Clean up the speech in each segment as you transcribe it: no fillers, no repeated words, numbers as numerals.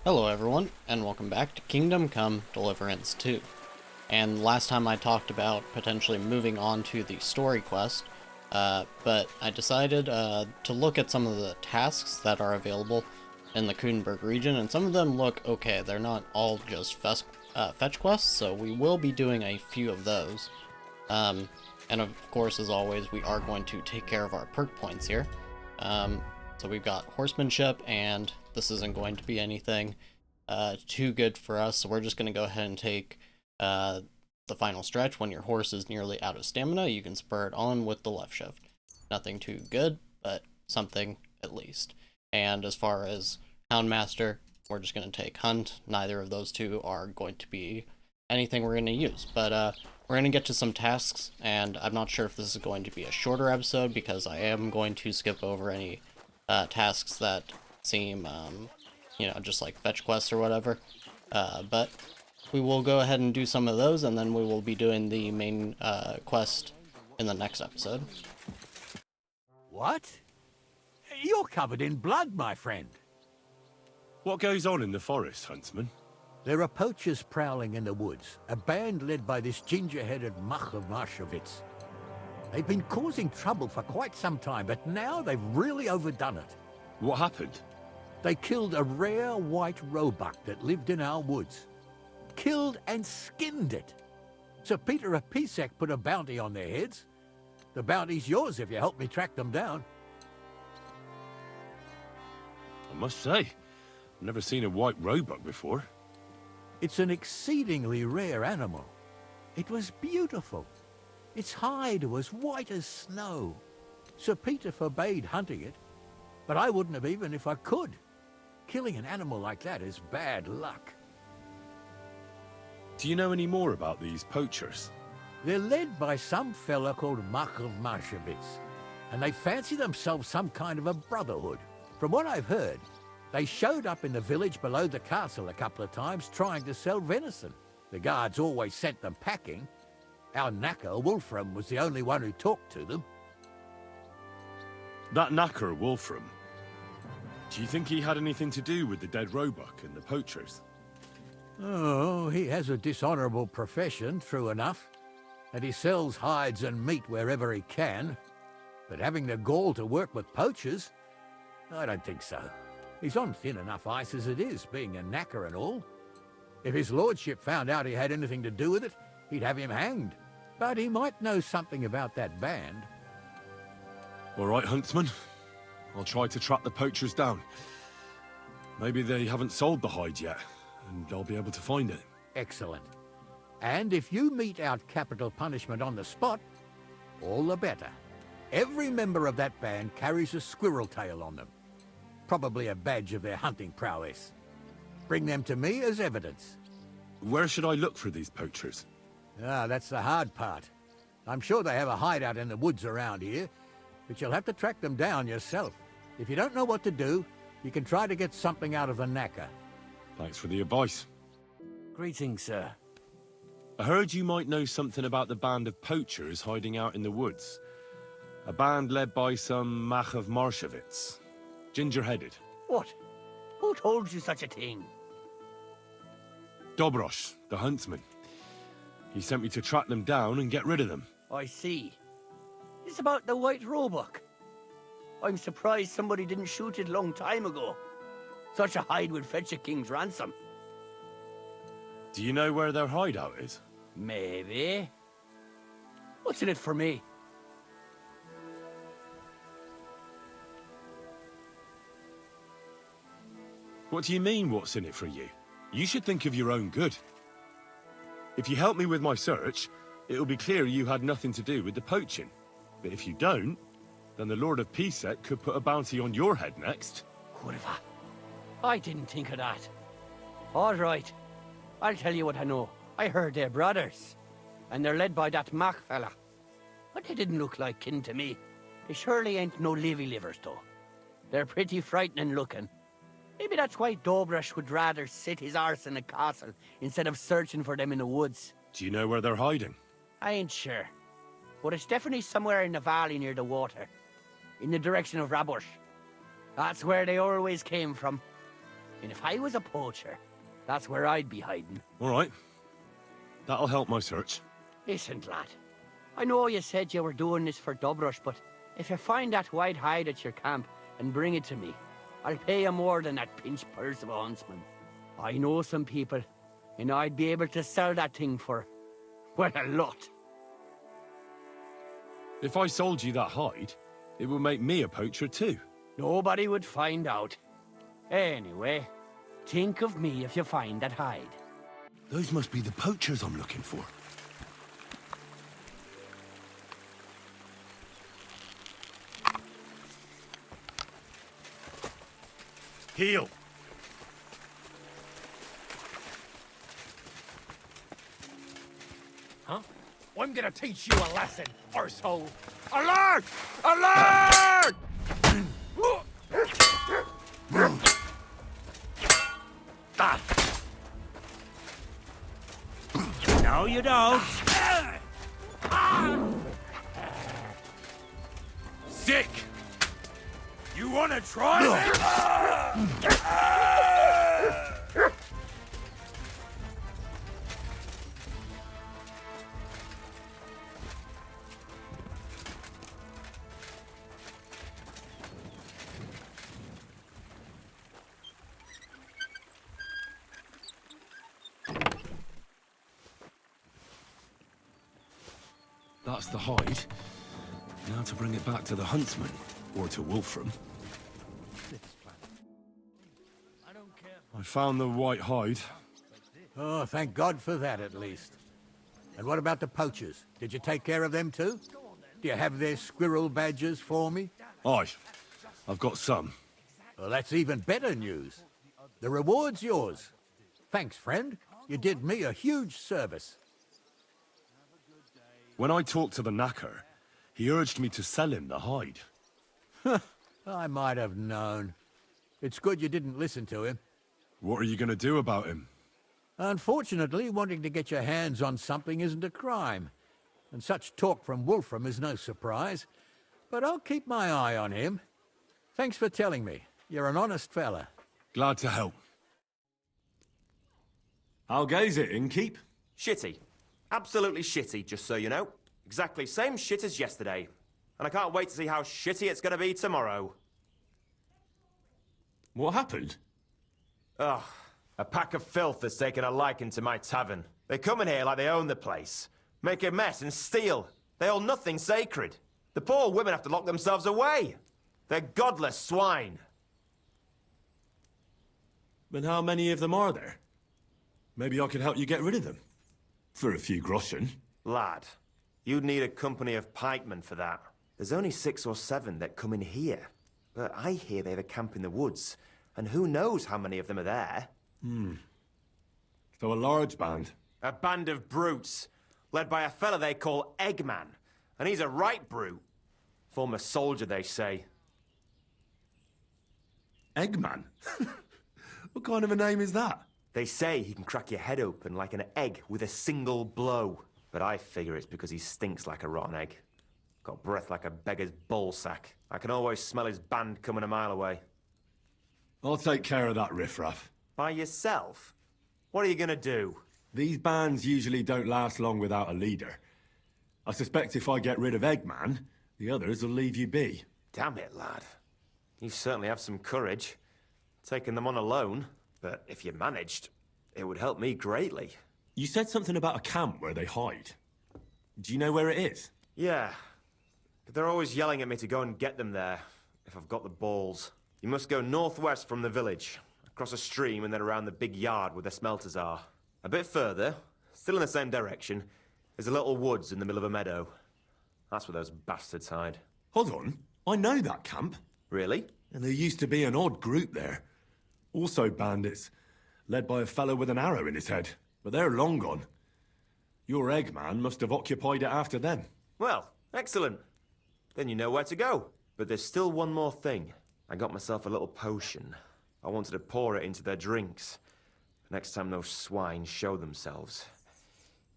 Hello everyone, and welcome back to Kingdom Come Deliverance 2. And last time I talked about potentially moving on to the story quest, but I decided to look at some of the tasks that are available in the Kuttenberg region, and some of them look okay. They're not all just fetch quests, so we will be doing a few of those. And of course, as always, we are going to take care of our perk points here. So we've got horsemanship, and this isn't going to be anything too good for us, so we're just going to go ahead and take the final stretch. When your horse is nearly out of stamina, you can spur it on with the left shift. Nothing too good, but something at least. And as far as Houndmaster, we're just going to take Hunt. Neither of those two are going to be anything we're going to use, but we're going to get to some tasks, and I'm not sure if this is going to be a shorter episode because I am going to skip over any tasks that seem, just like fetch quests or whatever, but we will go ahead and do some of those, and then we will be doing the main quest in the next episode. What? You're covered in blood, my friend. What goes on in the forest, Huntsman? There are poachers prowling in the woods, a band led by this ginger-headed muck of Marshowitz. They've been causing trouble for quite some time, but now they've really overdone it. What happened? They killed a rare white roebuck that lived in our woods. Killed and skinned it. Sir Peter of Pisek put a bounty on their heads. The bounty's yours if you help me track them down. I must say, I've never seen a white roebuck before. It's an exceedingly rare animal. It was beautiful. Its hide was white as snow. Sir Peter forbade hunting it, but I wouldn't have even if I could. Killing an animal like that is bad luck. Do you know any more about these poachers? They're led by some fella called Markov Marshowitz, and they fancy themselves some kind of a brotherhood. From what I've heard, they showed up in the village below the castle a couple of times trying to sell venison. The guards always sent them packing. Our knacker, Wolfram, was the only one who talked to them. That knacker, Wolfram. Do you think he had anything to do with the dead roebuck and the poachers? Oh, he has a dishonorable profession, true enough, and he sells hides and meat wherever he can. But having the gall to work with poachers, I don't think so. He's on thin enough ice as it is, being a knacker and all. If his lordship found out he had anything to do with it, he'd have him hanged. But he might know something about that band. All right, Huntsman. I'll try to track the poachers down. Maybe they haven't sold the hide yet, and I'll be able to find it. Excellent. And if you mete out capital punishment on the spot, all the better. Every member of that band carries a squirrel tail on them. Probably a badge of their hunting prowess. Bring them to me as evidence. Where should I look for these poachers? Ah, that's the hard part. I'm sure they have a hideout in the woods around here, but you'll have to track them down yourself. If you don't know what to do, you can try to get something out of the knacker. Thanks for the advice. Greetings, sir. I heard you might know something about the band of poachers hiding out in the woods. A band led by some Mach of Marshowitz. Ginger-headed. What? Who told you such a thing? Dobrosh, the huntsman. He sent me to track them down and get rid of them. I see. It's about the white roebuck. I'm surprised somebody didn't shoot it long time ago. Such a hide would fetch a king's ransom. Do you know where their hideout is? Maybe. What's in it for me? What do you mean, what's in it for you? You should think of your own good. If you help me with my search, it'll be clear you had nothing to do with the poaching. But if you don't, then the Lord of Pisek could put a bounty on your head next. Whatever. I didn't think of that. All right. I'll tell you what I know. I heard they're brothers. And they're led by that Mac fella. But they didn't look like kin to me. They surely ain't no livers, though. They're pretty frightening looking. Maybe that's why Dobrosh would rather sit his arse in a castle instead of searching for them in the woods. Do you know where they're hiding? I ain't sure. But it's definitely somewhere in the valley near the water. In the direction of Rabush. That's where they always came from. And if I was a poacher, that's where I'd be hiding. All right. That'll help my search. Listen, lad. I know you said you were doing this for Dobrush, but if you find that white hide at your camp and bring it to me, I'll pay you more than that pinch purse of a huntsman. I know some people, and I'd be able to sell that thing for, well, a lot. If I sold you that hide, it would make me a poacher too. Nobody would find out. Anyway, think of me if you find that hide. Those must be the poachers I'm looking for. Heel! Huh? I'm gonna teach you a lesson, arsehole. Alert! Alert! Ah. No, you don't. Sick! You wanna try it? That's the hide. Now to bring it back to the huntsman, or to Wolfram. I found the white hide. Oh, thank God for that, at least. And what about the poachers? Did you take care of them too? Do you have their squirrel badges for me? Aye, I've got some. Well, that's even better news. The reward's yours. Thanks, friend. You did me a huge service. When I talked to the knacker, he urged me to sell him the hide. I might have known. It's good you didn't listen to him. What are you going to do about him? Unfortunately, wanting to get your hands on something isn't a crime. And such talk from Wolfram is no surprise. But I'll keep my eye on him. Thanks for telling me. You're an honest fella. Glad to help. How goes it, innkeep? Shitty. Absolutely shitty, just so you know. Exactly same shit as yesterday. And I can't wait to see how shitty it's gonna be tomorrow. What happened? Ugh. A pack of filth has taken a liking to my tavern. They come in here like they own the place. Make a mess and steal. They hold nothing sacred. The poor women have to lock themselves away. They're godless swine. But how many of them are there? Maybe I could help you get rid of them. For a few groschen. Lad, you'd need a company of pikemen for that. There's only 6 or 7 that come in here. But I hear they have a camp in the woods. And who knows how many of them are there? So a large band. A band of brutes, led by a fella they call Eggman. And he's a right brute. Former soldier, they say. Eggman? What kind of a name is that? They say he can crack your head open like an egg with a single blow. But I figure it's because he stinks like a rotten egg. Got breath like a beggar's ballsack. I can always smell his band coming a mile away. I'll take care of that riffraff. By yourself? What are you gonna do? These bands usually don't last long without a leader. I suspect if I get rid of Eggman, the others will leave you be. Damn it, lad. You certainly have some courage. Taking them on alone. But if you managed, it would help me greatly. You said something about a camp where they hide. Do you know where it is? Yeah. But they're always yelling at me to go and get them there, if I've got the balls. You must go northwest from the village, across a stream and then around the big yard where the smelters are. A bit further, still in the same direction, there's a little woods in the middle of a meadow. That's where those bastards hide. Hold on. I know that camp. Really? And there used to be an odd group there. Also bandits, led by a fellow with an arrow in his head. But they're long gone. Your Eggman must have occupied it after them. Well, excellent. Then you know where to go. But there's still one more thing. I got myself a little potion. I wanted to pour it into their drinks. Next time those swine show themselves.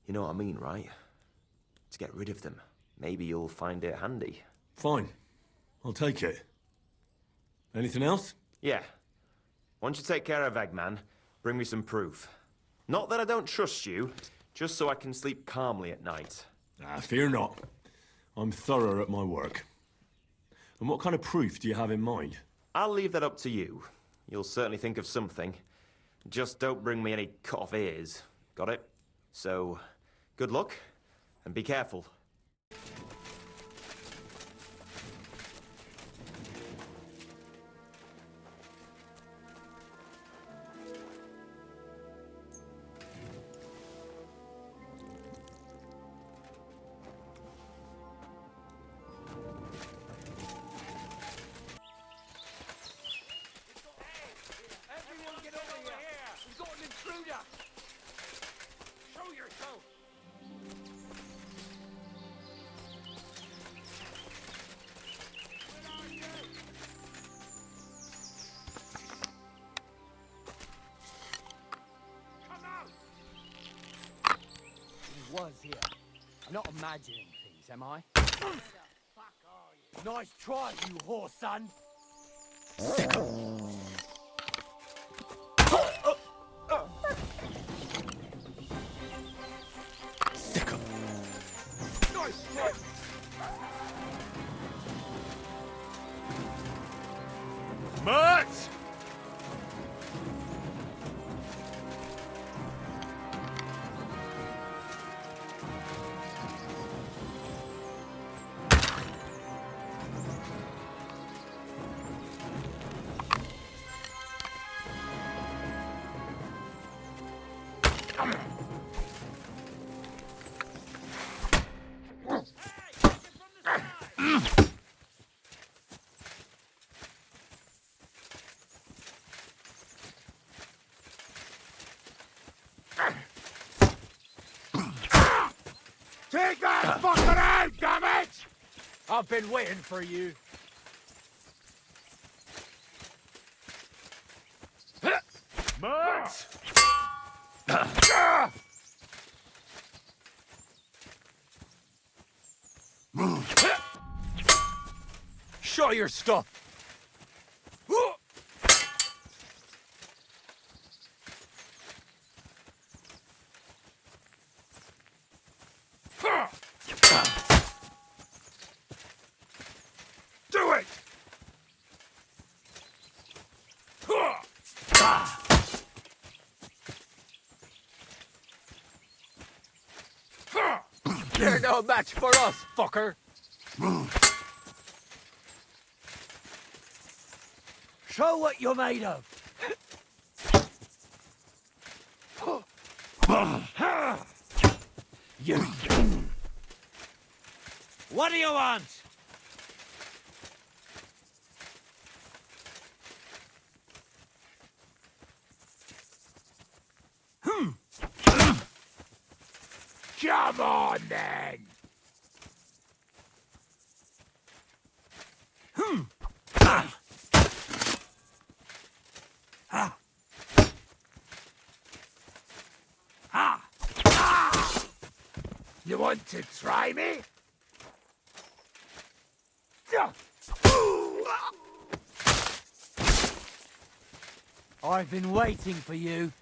You know what I mean, right? To get rid of them. Maybe you'll find it handy. Fine. I'll take it. Anything else? Yeah. Once you take care of Eggman, bring me some proof. Not that I don't trust you, just so I can sleep calmly at night. Ah, fear not. I'm thorough at my work. And what kind of proof do you have in mind? I'll leave that up to you. You'll certainly think of something. Just don't bring me any cut-off ears. Got it? So, good luck, and be careful. Everyone get over here! We've got an intruder! Show yourself! Where are you? Come out! He was here. I'm not imagining things, am I? Nice try, you whore son! Nice try! Mutt! Take that fucking out, damn it! I've been waiting for you. Mutt! Show your stuff! Do it! You're no match for us, fucker! Show what you're made of! You... What do you want? Come on, then! You want to try me? I've been waiting for you.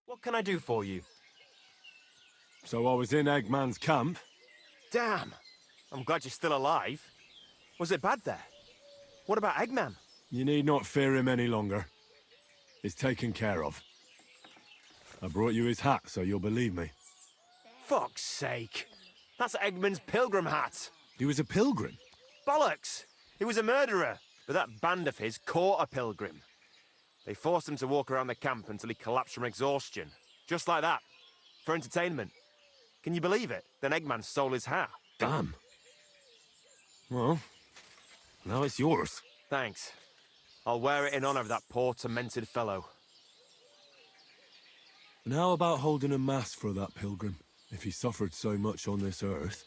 What can I do for you? So I was in Eggman's camp. Damn! I'm glad you're still alive. Was it bad there? What about Eggman? You need not fear him any longer. He's taken care of. I brought you his hat, so you'll believe me. Fuck's sake! That's Eggman's pilgrim hat! He was a pilgrim. Bollocks! He was a murderer, but that band of his caught a pilgrim. They forced him to walk around the camp until he collapsed from exhaustion. Just like that. For entertainment. Can you believe it? Then Eggman stole his hat. Damn. Well, now it's yours. Thanks. I'll wear it in honor of that poor, tormented fellow. And how about holding a mass for that pilgrim? If he suffered so much on this earth,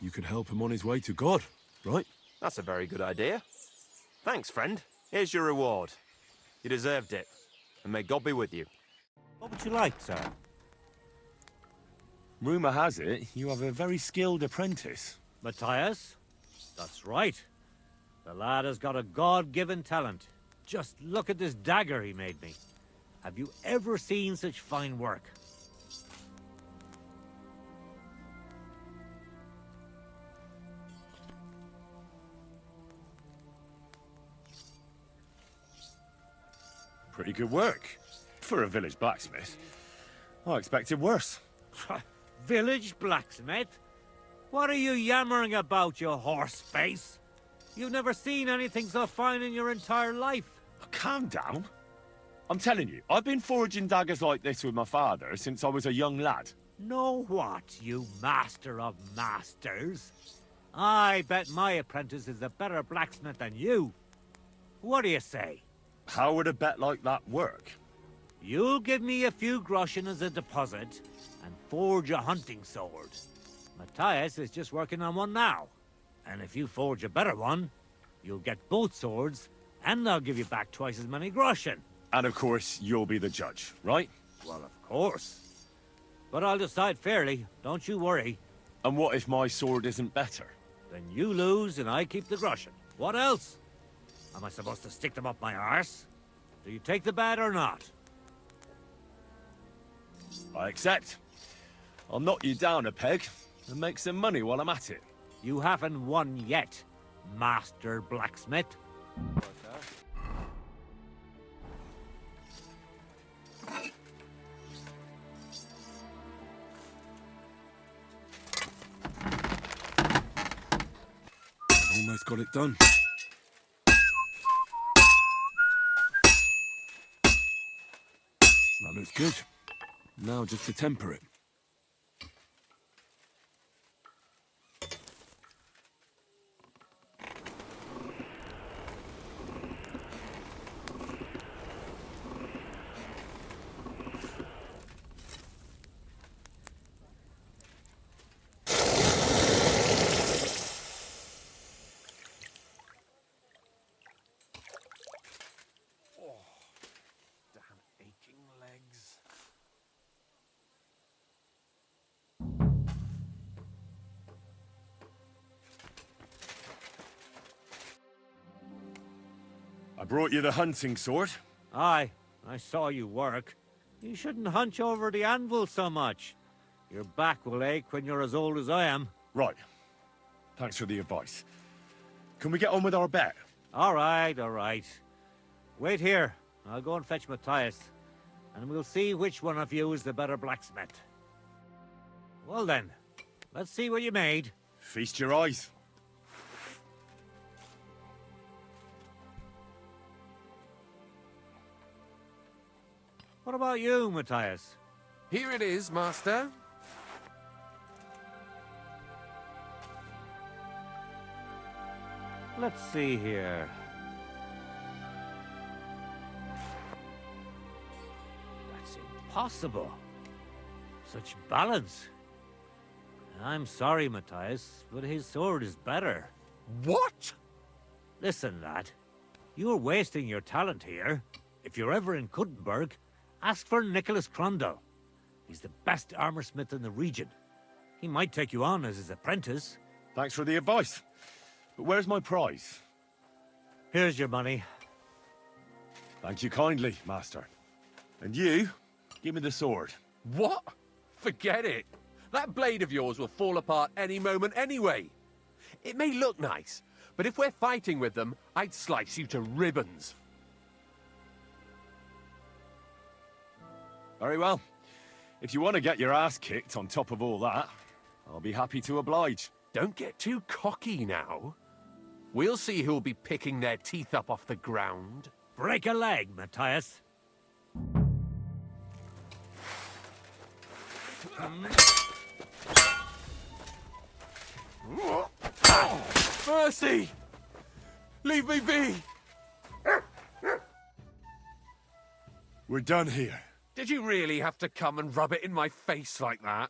you could help him on his way to God, right? That's a very good idea. Thanks, friend. Here's your reward. You deserved it. and may God be with you. What would you like, sir? Rumour has it you have a very skilled apprentice. Matthias? That's right. The lad has got a God-given talent. Just look at this dagger he made me. Have you ever seen such fine work? Pretty good work. For a village blacksmith. I expected worse. Village blacksmith? What are you yammering about, you horse face? You've never seen anything so fine in your entire life. Calm down. I'm telling you, I've been forging daggers like this with my father since I was a young lad. Know what, you master of masters? I bet my apprentice is a better blacksmith than you. What do you say? How would a bet like that work? You'll give me a few groschen as a deposit and forge a hunting sword. Matthias is just working on one now. And if you forge a better one, you'll get both swords and I'll give you back twice as many groschen. And of course, you'll be the judge, right? Well, of course. But I'll decide fairly, don't you worry. And what if my sword isn't better? Then you lose and I keep the groschen. What else? Am I supposed to stick them up my arse? Do you take the bet or not? I accept. I'll knock you down a peg and make some money while I'm at it. You haven't won yet, Master Blacksmith. Almost got it done. That looks good. Now just to temper it. I brought you the hunting sword. Aye, I saw you work. You shouldn't hunch over the anvil so much. Your back will ache when you're as old as I am. Right. Thanks for the advice. Can we get on with our bet? All right, all right. Wait here. I'll go and fetch Matthias, and we'll see which one of you is the better blacksmith. Well then, let's see what you made. Feast your eyes. What about you, Matthias? Here it is, master. Let's see here. That's impossible. Such balance. I'm sorry, Matthias, but his sword is better. What? Listen, lad. You're wasting your talent here. If you're ever in Kuttenberg, ask for Nicholas Crondell. He's the best armorsmith in the region. He might take you on as his apprentice. Thanks for the advice. But where's my prize? Here's your money. Thank you kindly, master. And you, give me the sword. What? Forget it. That blade of yours will fall apart any moment anyway. It may look nice, but if we're fighting with them, I'd slice you to ribbons. Very well. If you want to get your ass kicked on top of all that, I'll be happy to oblige. Don't get too cocky now. We'll see who'll be picking their teeth up off the ground. Break a leg, Matthias. Mercy! Leave me be! We're done here. Did you really have to come and rub it in my face like that?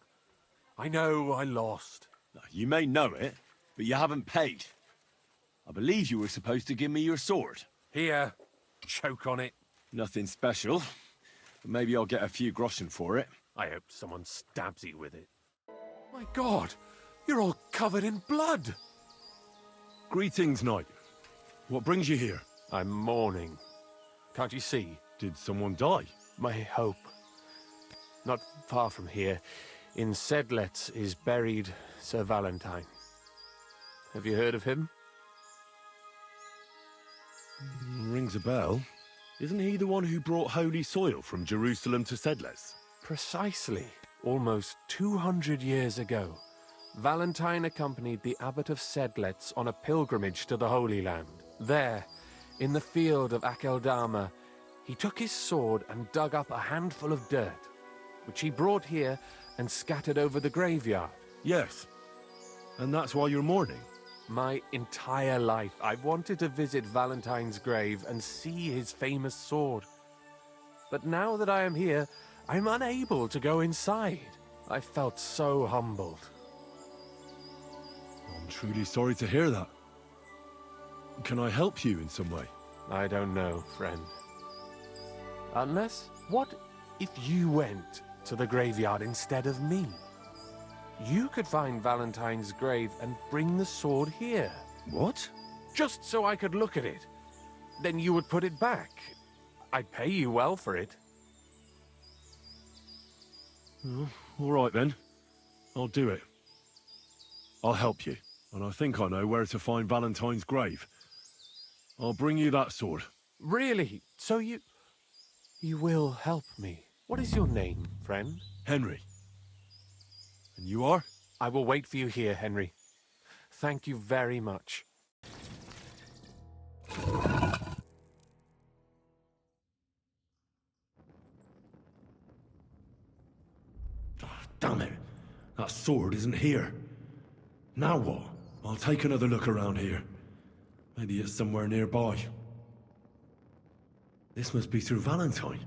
I know I lost. You may know it, but you haven't paid. I believe you were supposed to give me your sword. Here, choke on it. Nothing special. Maybe I'll get a few groschen for it. I hope someone stabs you with it. My God, you're all covered in blood. Greetings, knight. What brings you here? I'm mourning. Can't you see? Did someone die? My hope. Not far from here, in Sedlets, is buried Sir Valentine. Have you heard of him? Rings a bell. Isn't he the one who brought holy soil from Jerusalem to Sedles? Precisely. Almost 200 years ago, Valentine accompanied the abbot of Sedlets on a pilgrimage to the Holy Land. There, in the field of Akeldama, he took his sword and dug up a handful of dirt, which he brought here and scattered over the graveyard. Yes. And that's why you're mourning? My entire life, I've wanted to visit Valentine's grave and see his famous sword. But now that I am here, I'm unable to go inside. I felt so humbled. I'm truly sorry to hear that. Can I help you in some way? I don't know, friend. Unless, what if you went to the graveyard instead of me? You could find Valentine's grave and bring the sword here. What? Just so I could look at it. Then you would put it back. I'd pay you well for it. All right then. I'll do it. I'll help you. And I think I know where to find Valentine's grave. I'll bring you that sword. Really? So you will help me? What is your name, friend? Henry. And you are? I will wait for you here, Henry. Thank you very much. Damn it. That sword isn't here. Now what? I'll take another look around here. Maybe it's somewhere nearby. This must be through Valentine.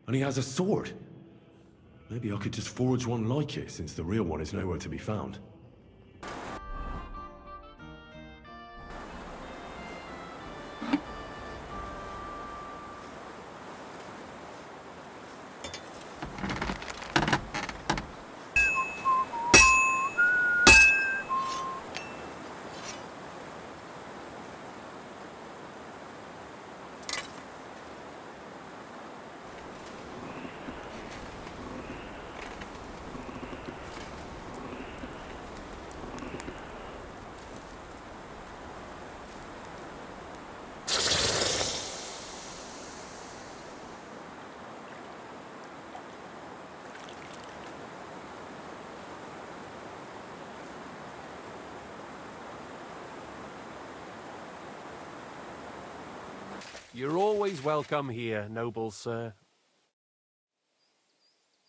And he has a sword. Maybe I could just forge one like it, since the real one is nowhere to be found. You're always welcome here, noble sir.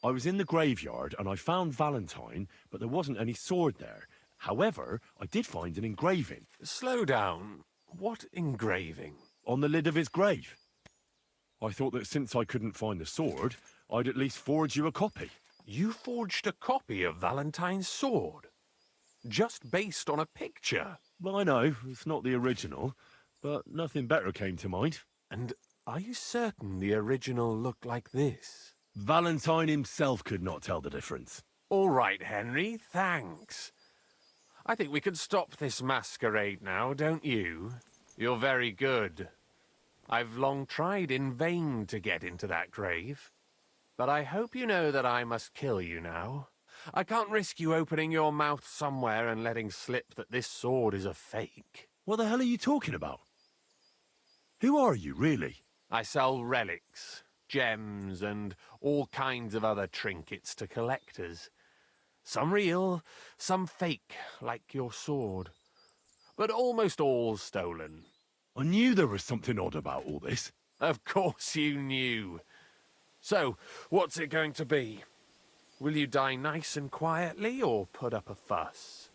I was in the graveyard and I found Valentine, but there wasn't any sword there. However, I did find an engraving. Slow down. What engraving? On the lid of his grave. I thought that since I couldn't find the sword, I'd at least forge you a copy. You forged a copy of Valentine's sword? Just based on a picture? Well, I know, it's not the original, but nothing better came to mind. And are you certain the original looked like this? Valentine himself could not tell the difference. All right, Henry, thanks. I think we can stop this masquerade now, don't you? You're very good. I've long tried in vain to get into that grave. But I hope you know that I must kill you now. I can't risk you opening your mouth somewhere and letting slip that this sword is a fake. What the hell are you talking about? Who are you, really? I sell relics, gems, and all kinds of other trinkets to collectors. Some real, some fake, like your sword. But almost all stolen. I knew there was something odd about all this. Of course you knew. So, what's it going to be? Will you die nice and quietly, or put up a fuss?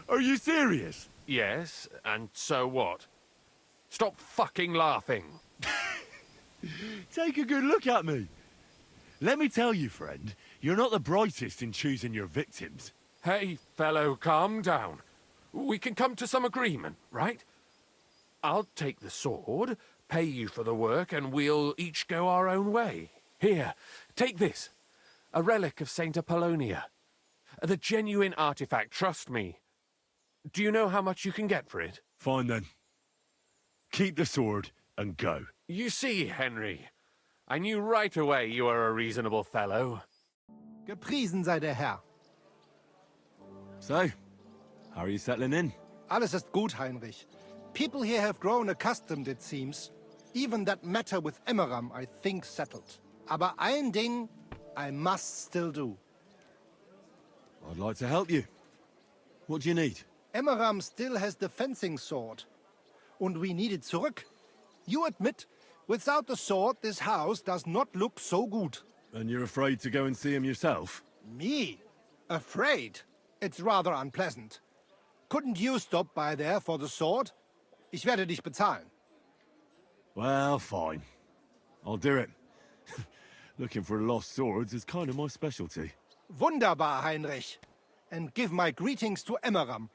Are you serious? Yes, and so what? Stop fucking laughing. Take a good look at me. Let me tell you, friend, you're not the brightest in choosing your victims. Hey, fellow, calm down. We can come to some agreement, right? I'll take the sword, pay you for the work, and we'll each go our own way. Here, take this. A relic of Saint Apollonia. The genuine artifact, trust me. Do you know how much you can get for it? Fine then. Keep the sword and go. You see, Henry, I knew right away you were a reasonable fellow. Gepriesen sei der Herr. So, how are you settling in? Alles ist gut, Heinrich. People here have grown accustomed, it seems. Even that matter with Emmeram, I think, settled. Aber ein Ding I must still do. I'd like to help you. What do you need? Emmeram still has the fencing sword. And we need it zurück. You admit, without the sword, this house does not look so good. And you're afraid to go and see him yourself? Me? Afraid? It's rather unpleasant. Couldn't you stop by there for the sword? Ich werde dich bezahlen. Well, fine. I'll do it. Looking for lost swords is kind of my specialty. Wunderbar, Heinrich. And give my greetings to Emmeram.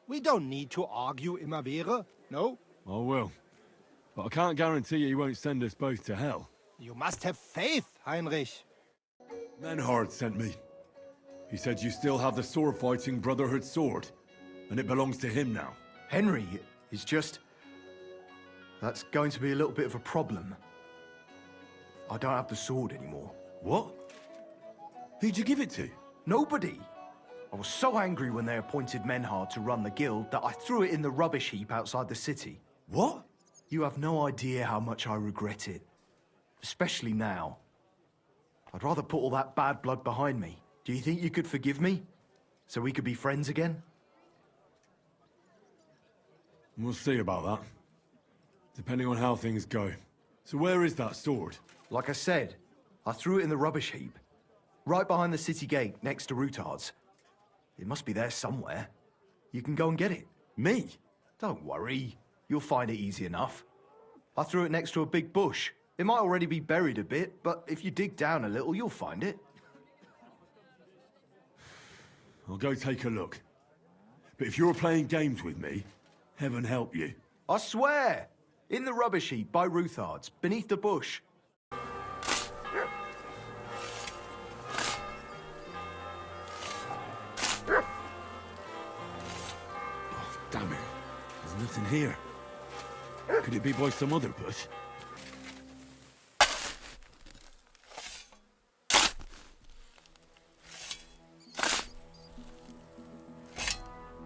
We don't need to argue immer wäre, no? I will. But I can't guarantee he won't send us both to hell. You must have faith, Heinrich. Menhard sent me. He said you still have the sword-fighting Brotherhood sword, and it belongs to him now. Henry is just... That's going to be a little bit of a problem. I don't have the sword anymore. What? Who'd you give it to? Nobody! I was so angry when they appointed Menhard to run the guild that I threw it in the rubbish heap outside the city. What? You have no idea how much I regret it. Especially now. I'd rather put all that bad blood behind me. Do you think you could forgive me? So we could be friends again? We'll see about that. Depending on how things go. So where is that sword? Like I said, I threw it in the rubbish heap. Right behind the city gate, next to Routard's. It must be there somewhere. You can go and get it. Me? Don't worry. You'll find it easy enough. I threw it next to a big bush. It might already be buried a bit, but if you dig down a little, you'll find it. I'll go take a look. But if you're playing games with me, heaven help you. I swear! In the rubbish heap by Routard's, beneath the bush. Damn it. There's nothing here. Could it be by some other bush?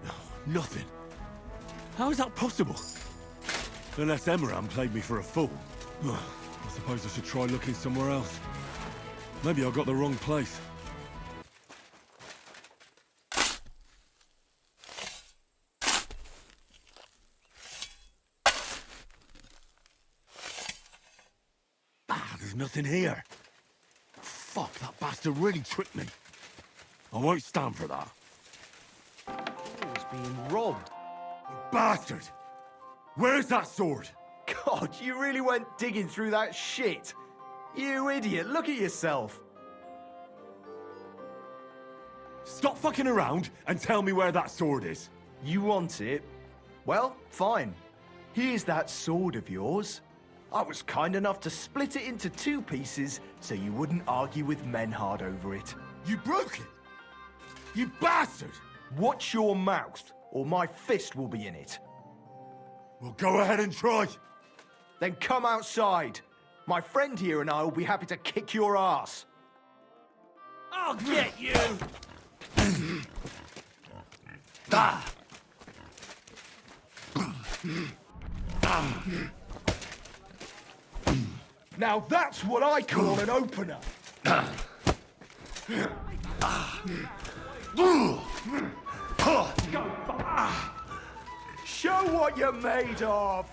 No, nothing. How is that possible? Unless Emmeram played me for a fool. I suppose I should try looking somewhere else. Maybe I got the wrong place. There's nothing here. Fuck, that bastard really tricked me. I won't stand for that. It's being robbed. Bastard! Where's that sword? God, you really went digging through that shit. You idiot, look at yourself. Stop fucking around and tell me where that sword is. You want it? Well, fine. Here's that sword of yours. I was kind enough to split it into 2 pieces so you wouldn't argue with Menhard over it. You broke it! You bastard! Watch your mouth, or my fist will be in it. Well, go ahead and try. Then come outside. My friend here and I will be happy to kick your ass. I'll get you! Ah! Now that's what I call an opener. Show what you're made of.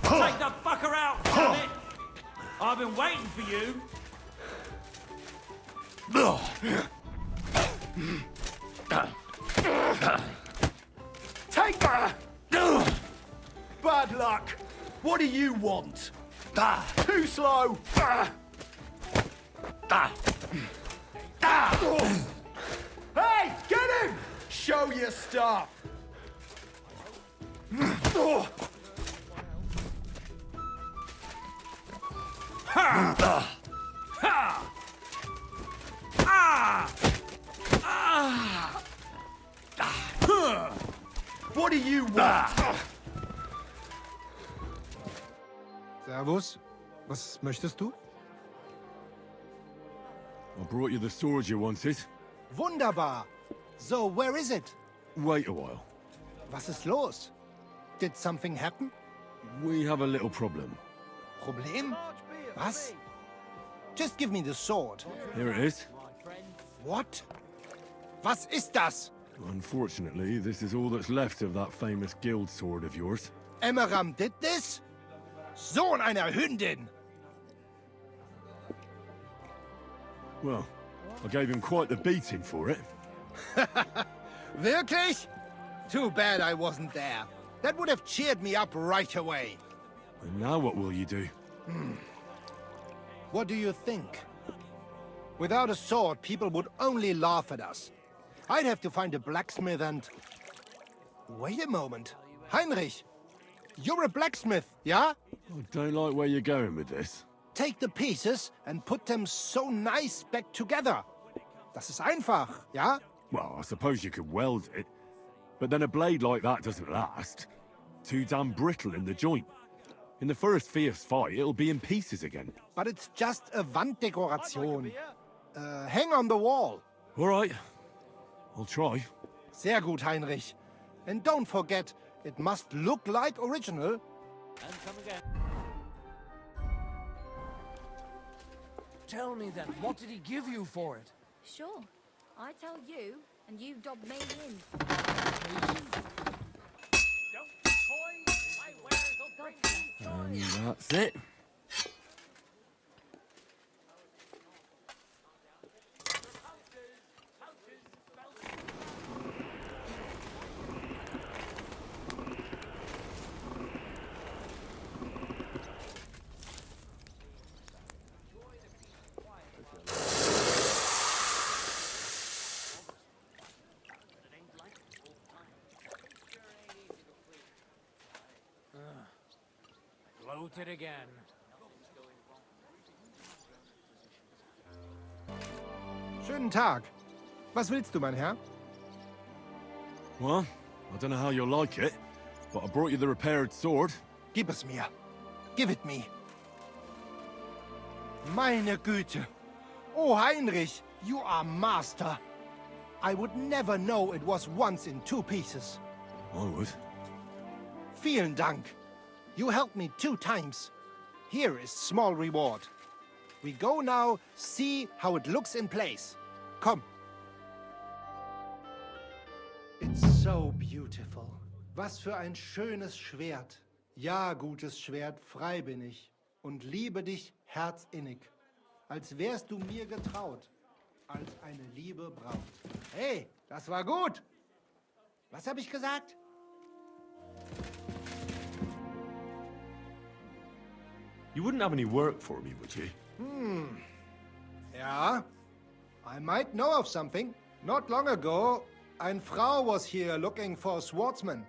Take the fucker out, damn it! I've been waiting for you. Take that! Bad luck. What do you want? Too slow. Hey, get him! Show your stuff! What do you want? Servus. Was möchtest du? I brought you the sword you wanted. Wunderbar. So, where is it? Wait a while. Was ist los? Did something happen? We have a little problem. Problem? Was? Just give me the sword. Here it is. What? Was ist das? Unfortunately, this is all that's left of that famous guild sword of yours. Emmeram did this? Sohn einer Hündin! Well, I gave him quite the beating for it. Wirklich? Too bad I wasn't there. That would have cheered me up right away. And now what will you do? What do you think? Without a sword, people would only laugh at us. I'd have to find a blacksmith and... Wait a moment. Heinrich, you're a blacksmith, yeah? I don't like where you're going with this. Take the pieces and put them so nice back together. Das ist einfach, ja? Well, I suppose you could weld it. But then a blade like that doesn't last. Too damn brittle in the joint. In the first fierce fight, it'll be in pieces again. But it's just a Wanddekoration. Hang on the wall. All right. I'll try. Sehr gut, Heinrich. And don't forget, it must look like original. And come again. Tell me then, what did he give you for it? Sure. I tell you, and you dob me in. And that's it. Bloated again. Schönen Tag. Was willst du, mein Herr? Well, I don't know how you'll like it, but I brought you the repaired sword. Gib es mir. Give it me. Meine Güte. Oh, Heinrich, you are master. I would never know it was once in 2 pieces. I would. Vielen Dank. You helped me 2 times. Here is small reward. We go now see how it looks in place. Komm. It's so beautiful. Was für ein schönes Schwert. Ja, gutes Schwert, frei bin ich und liebe dich herzinnig. Als wärst du mir getraut, als eine liebe Braut. Hey, das war gut. Was habe ich gesagt? You wouldn't have any work for me, would you? Ja, I might know of something. Not long ago, ein Frau was here looking for a swordsman.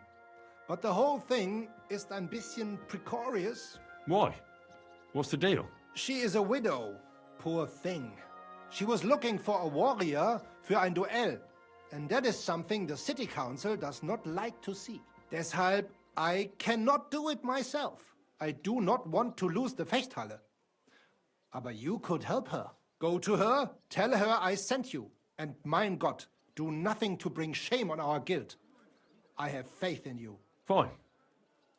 But the whole thing is ein bisschen precarious. Why? What's the deal? She is a widow. Poor thing. She was looking for a warrior für ein Duell. And that is something the city council does not like to see. Deshalb, I cannot do it myself. I do not want to lose the Fechthalle. Aber you could help her. Go to her, tell her I sent you. And mein Gott, do nothing to bring shame on our guild. I have faith in you. Fine.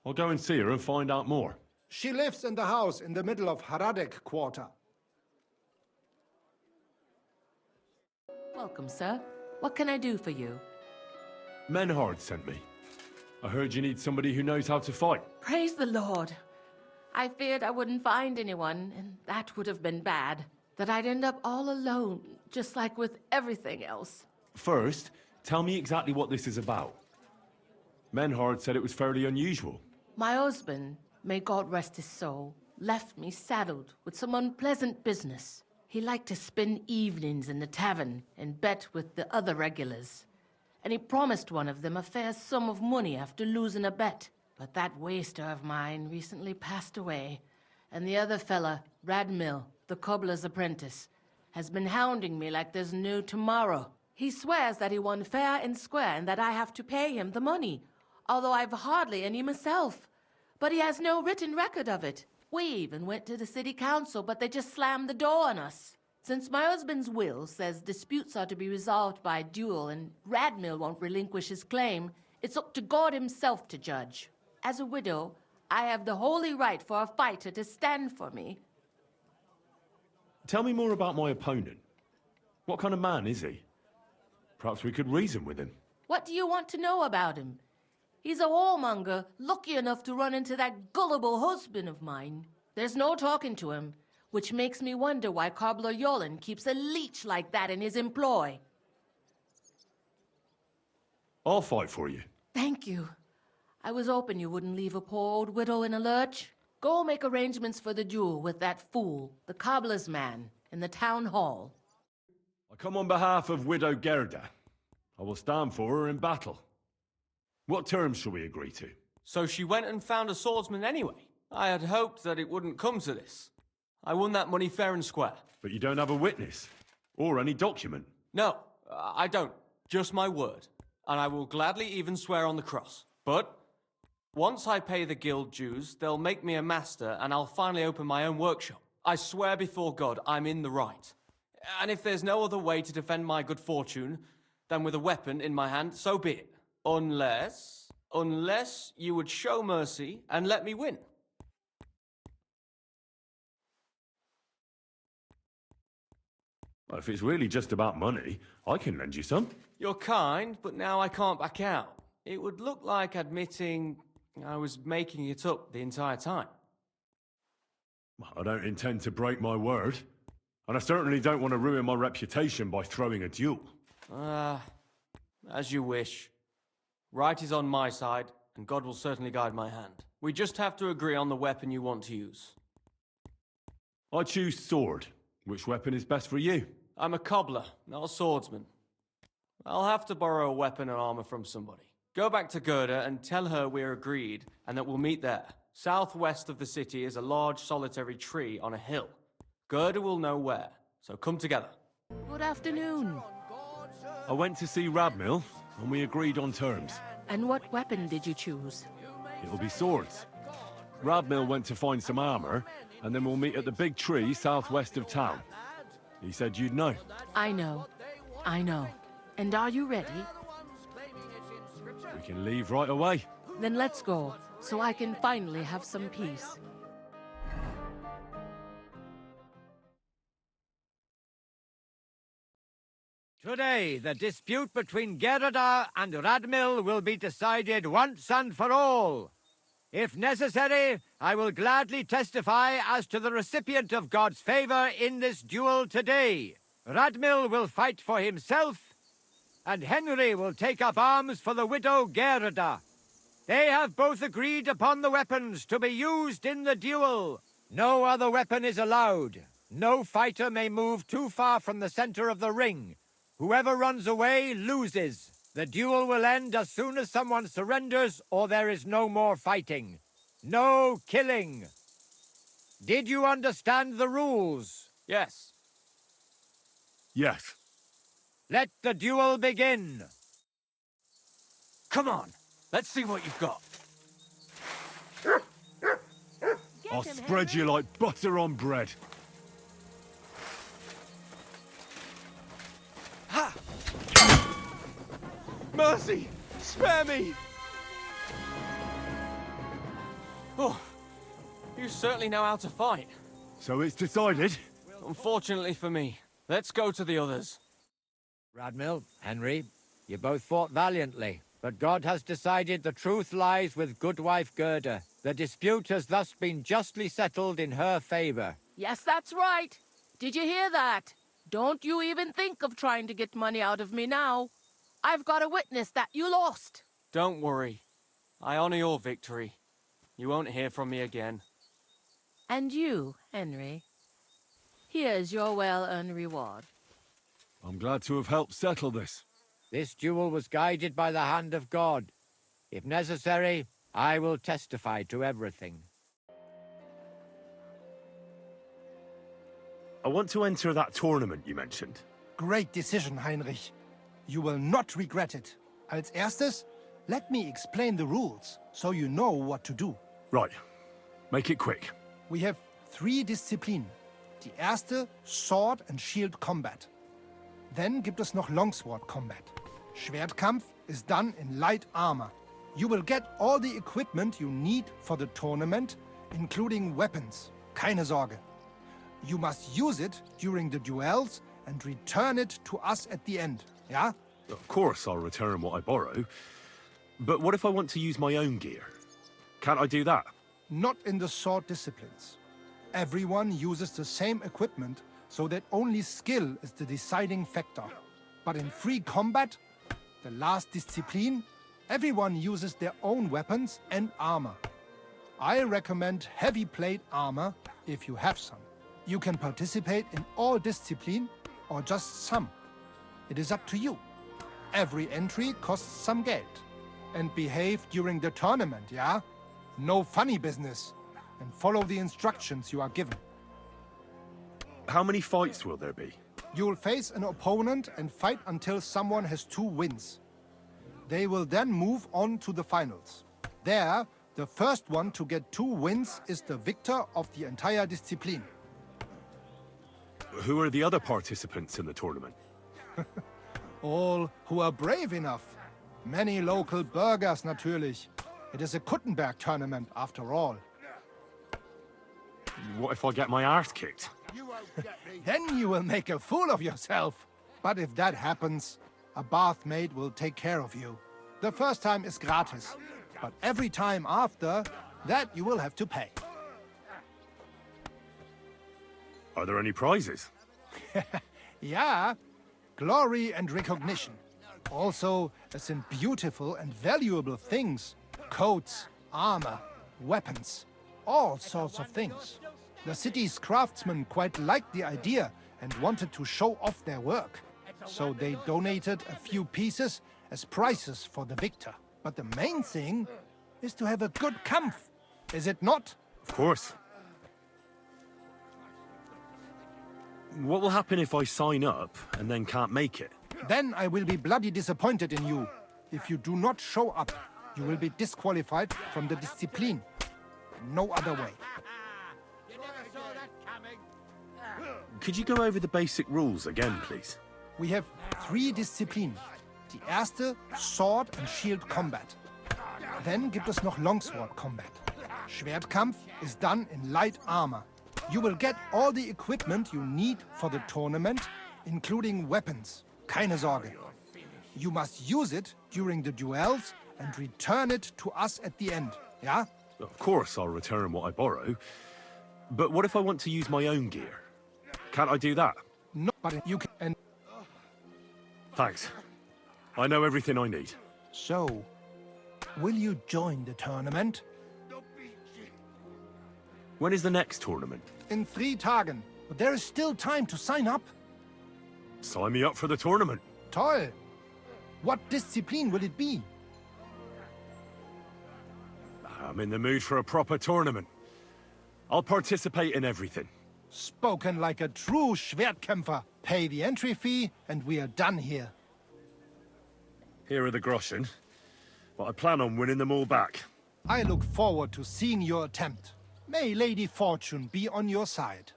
I'll go and see her and find out more. She lives in the house in the middle of Haradek quarter. Welcome, sir. What can I do for you? Menhard sent me. I heard you need somebody who knows how to fight. Praise the Lord. I feared I wouldn't find anyone, and that would have been bad. That I'd end up all alone, just like with everything else. First, tell me exactly what this is about. Menhard said it was fairly unusual. My husband, may God rest his soul, left me saddled with some unpleasant business. He liked to spend evenings in the tavern and bet with the other regulars. And he promised one of them a fair sum of money after losing a bet. But that waster of mine recently passed away, and the other fella, Radmill, the cobbler's apprentice, has been hounding me like there's no tomorrow. He swears that he won fair and square and that I have to pay him the money, although I've hardly any myself. But he has no written record of it. We even went to the city council, but they just slammed the door on us. Since my husband's will says disputes are to be resolved by duel and Radmill won't relinquish his claim, it's up to God himself to judge. As a widow, I have the holy right for a fighter to stand for me. Tell me more about my opponent. What kind of man is he? Perhaps we could reason with him. What do you want to know about him? He's a whoremonger, lucky enough to run into that gullible husband of mine. There's no talking to him, which makes me wonder why Cobbler Yolen keeps a leech like that in his employ. I'll fight for you. Thank you. I was hoping you wouldn't leave a poor old widow in a lurch. Go make arrangements for the duel with that fool, the cobbler's man, in the town hall. I come on behalf of Widow Gerda. I will stand for her in battle. What terms shall we agree to? So she went and found a swordsman anyway. I had hoped that it wouldn't come to this. I won that money fair and square. But you don't have a witness, or any document. No, I don't. Just my word. And I will gladly even swear on the cross. But once I pay the guild dues, they'll make me a master and I'll finally open my own workshop. I swear before God I'm in the right. And if there's no other way to defend my good fortune than with a weapon in my hand, so be it. Unless you would show mercy and let me win. Well, if it's really just about money, I can lend you some. You're kind, but now I can't back out. It would look like admitting I was making it up the entire time. I don't intend to break my word. And I certainly don't want to ruin my reputation by throwing a duel. As you wish. Right is on my side, and God will certainly guide my hand. We just have to agree on the weapon you want to use. I choose sword. Which weapon is best for you? I'm a cobbler, not a swordsman. I'll have to borrow a weapon and armor from somebody. Go back to Gerda and tell her we're agreed and that we'll meet there. Southwest of the city is a large solitary tree on a hill. Gerda will know where, so come together. Good afternoon. I went to see Radmill, and we agreed on terms. And what weapon did you choose? It'll be swords. Radmill went to find some armor, and then we'll meet at the big tree southwest of town. He said you'd know. I know. And are you ready? We can leave right away. Then let's go, so I can finally have some peace. Today, the dispute between Gerda and Radmill will be decided once and for all. If necessary, I will gladly testify as to the recipient of God's favor in this duel today. Radmill will fight for himself, and Henry will take up arms for the widow Gerda. They have both agreed upon the weapons to be used in the duel. No other weapon is allowed. No fighter may move too far from the center of the ring. Whoever runs away loses. The duel will end as soon as someone surrenders or there is no more fighting. No killing. Did you understand the rules? Yes. Yes. Let the duel begin. Come on, let's see what you've got. I'll spread you like butter on bread. Ha! Mercy! Spare me! Oh, you certainly know how to fight. So it's decided? Unfortunately for me. Let's go to the others. Radmill, Henry, you both fought valiantly, but God has decided the truth lies with Goodwife Gerda. The dispute has thus been justly settled in her favor. Yes, that's right. Did you hear that? Don't you even think of trying to get money out of me now. I've got a witness that you lost. Don't worry. I honor your victory. You won't hear from me again. And you, Henry. Here is your well-earned reward. I'm glad to have helped settle this. This duel was guided by the hand of God. If necessary, I will testify to everything. I want to enter that tournament you mentioned. Great decision, Heinrich. You will not regret it. Als erstes, let me explain the rules, so you know what to do. Right. Make it quick. We have 3 Disziplinen. Die erste, Sword and Shield Combat. Then gibt es noch Longsword Combat. Schwertkampf is done in light armor. You will get all the equipment you need for the tournament, including weapons. Keine Sorge. You must use it during the duels and return it to us at the end, yeah? Of course I'll return what I borrow. But what if I want to use my own gear? Can't I do that? Not in the sword disciplines. Everyone uses the same equipment, so that only skill is the deciding factor. But in free combat, the last discipline, everyone uses their own weapons and armor. I recommend heavy plate armor if you have some. You can participate in all discipline or just some. It is up to you. Every entry costs some Geld. And behave during the tournament, yeah? No funny business. And follow the instructions you are given. How many fights will there be? You'll face an opponent and fight until someone has 2 wins. They will then move on to the finals. There, the first one to get 2 wins is the victor of the entire discipline. Who are the other participants in the tournament? All who are brave enough. Many local burghers, natürlich. It is a Kuttenberg tournament, after all. What if I get my arse kicked? Then you will make a fool of yourself. But if that happens, a bathmaid will take care of you. The first time is gratis, but every time after, that you will have to pay. Are there any prizes? Yeah, glory and recognition. Also, as in beautiful and valuable things. Coats, armor, weapons, all sorts of things. The city's craftsmen quite liked the idea and wanted to show off their work. So they donated a few pieces as prizes for the victor. But the main thing is to have a good Kampf, is it not? Of course. What will happen if I sign up and then can't make it? Then I will be bloody disappointed in you. If you do not show up, you will be disqualified from the discipline. No other way. Could you go over the basic rules again, please? We have 3 Disziplinen. Die erste, Sword and Shield Combat. Then gibt es noch Longsword Combat. Schwertkampf is done in light armor. You will get all the equipment you need for the tournament, including weapons. Keine Sorge. You must use it during the duels and return it to us at the end, yeah? Of course I'll return what I borrow. But what if I want to use my own gear? Can't I do that? No, but you can... Thanks. I know everything I need. So, will you join the tournament? When is the next tournament? In 3 Tagen. But there is still time to sign up. Sign me up for the tournament. Toll. What discipline will it be? I'm in the mood for a proper tournament. I'll participate in everything. Spoken like a true Schwertkämpfer. Pay the entry fee and we are done here. Here are the groschen, but I plan on winning them all back. I look forward to seeing your attempt. May Lady Fortune be on your side.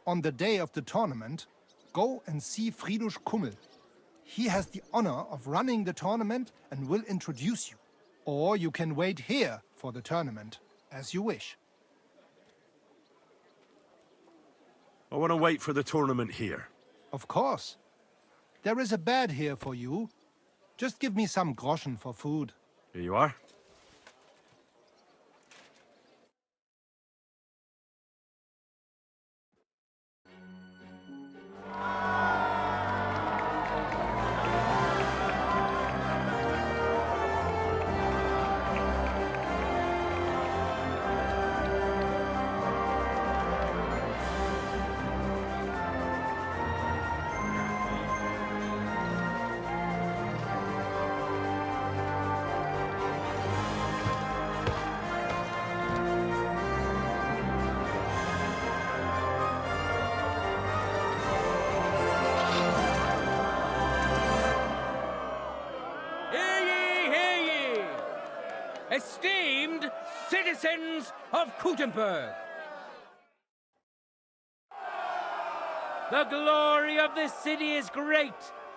On the day of the tournament, go and see Friedrich Kummel. He has the honor of running the tournament and will introduce you. Or you can wait here for the tournament, as you wish. I want to wait for the tournament here. Of course. There is a bed here for you. Just give me some groschen for food. Here you are. Esteemed citizens of Kuttenberg, the glory of this city is great,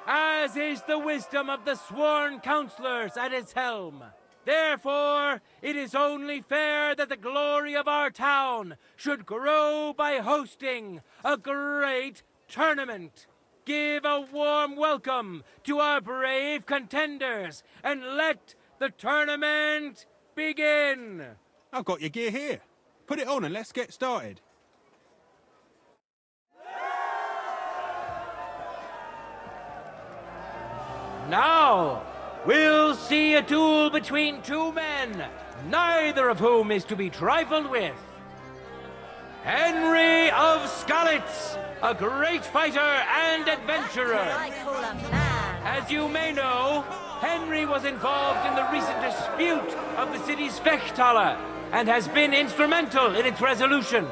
as is the wisdom of the sworn counselors at its helm. Therefore, it is only fair that the glory of our town should grow by hosting a great tournament. Give a warm welcome to our brave contenders, and let the tournament begin. I've got your gear here. Put it on and let's get started. Now, we'll see a duel between two men, neither of whom is to be trifled with. Henry of Skalitz, a great fighter and adventurer. I call a man. As you may know, Henry was involved in the recent dispute of the city's Fechthalle and has been instrumental in its resolution.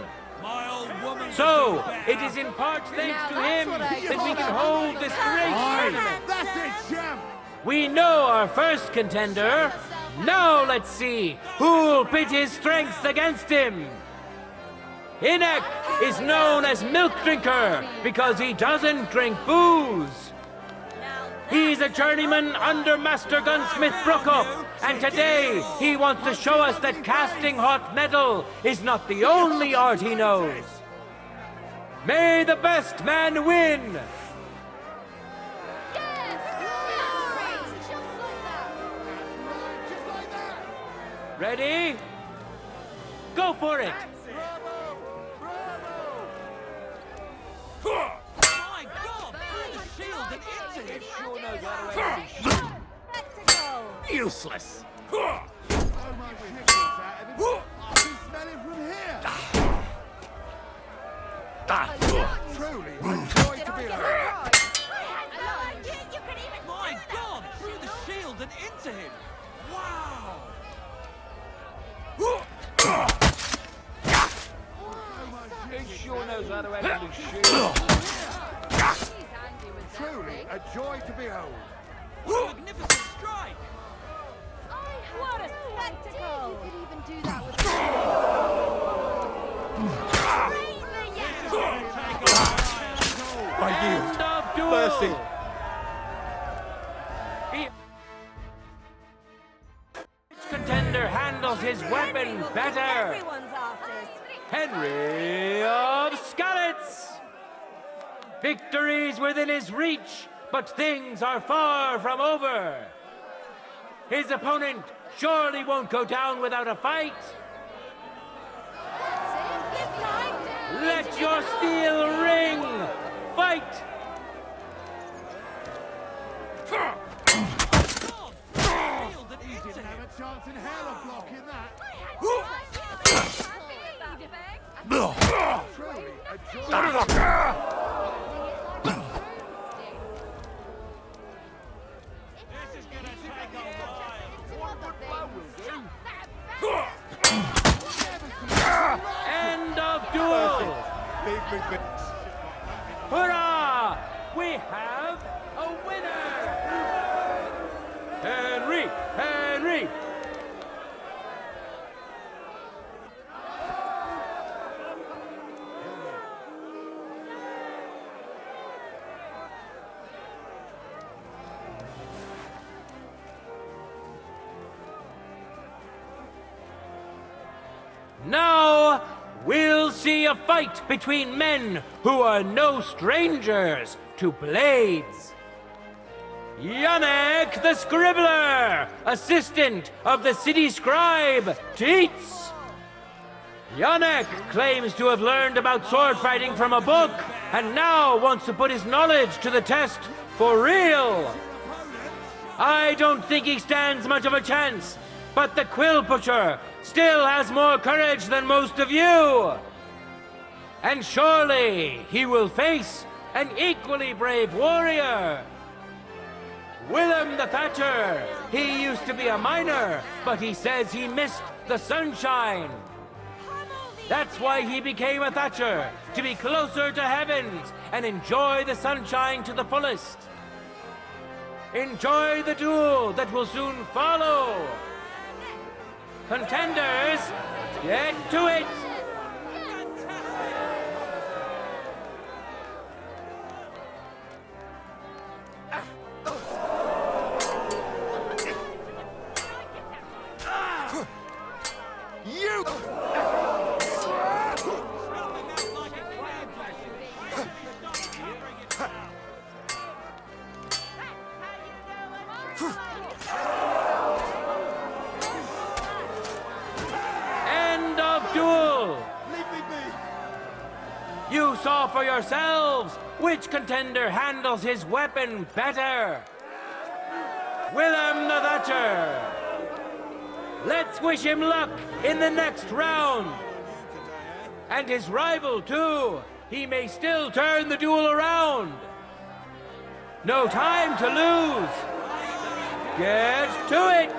So, it is in part thanks to him that we can hold this great tournament. That's it, champ! We know our first contender. Now let's see who'll pit his strengths against him. Hinek is known as Milk Drinker because he doesn't drink booze. He's a journeyman under Master Gunsmith Prokop, and today he wants to show us that casting hot metal is not the only art he knows. May the best man win! Ready? Go for it! My God! Through the shield and into him! Sure knows how to end these. Useless! Truly, a joy to behold. My God! Through the shield and into him! Wow! He sure knows how to end these shield. Truly, a joy to behold. What a magnificent strike! What a spectacle! You could even do that with I yield. End of duel! Mercy. Each contender handles his weapon better. Everyone's after us. Henry of Skalitz! Victory's within his reach, but things are far from over. His opponent surely won't go down without a fight. Let your steel ring! Fight! He didn't have a chance in hell of blocking that. Truly, a joy. This is gonna take a while. End of duel! Leave me be. Hurrah! We have a winner! Henry! Henry! Now, we'll see a fight between men who are no strangers to blades. Yannick the Scribbler, assistant of the city scribe, Teets. Yannick claims to have learned about sword fighting from a book and now wants to put his knowledge to the test for real. I don't think he stands much of a chance, but the Quill Pusher still has more courage than most of you. And surely he will face an equally brave warrior. Willem the Thatcher. He used to be a miner, but he says he missed the sunshine. That's why he became a Thatcher, to be closer to heavens and enjoy the sunshine to the fullest. Enjoy the duel that will soon follow. Contenders, get to it! You! End of duel! You saw for yourselves which contender handles his weapon better. Willem the Thatcher! Let's wish him luck in the next round. And his rival, too. He may still turn the duel around. No time to lose. Get to it!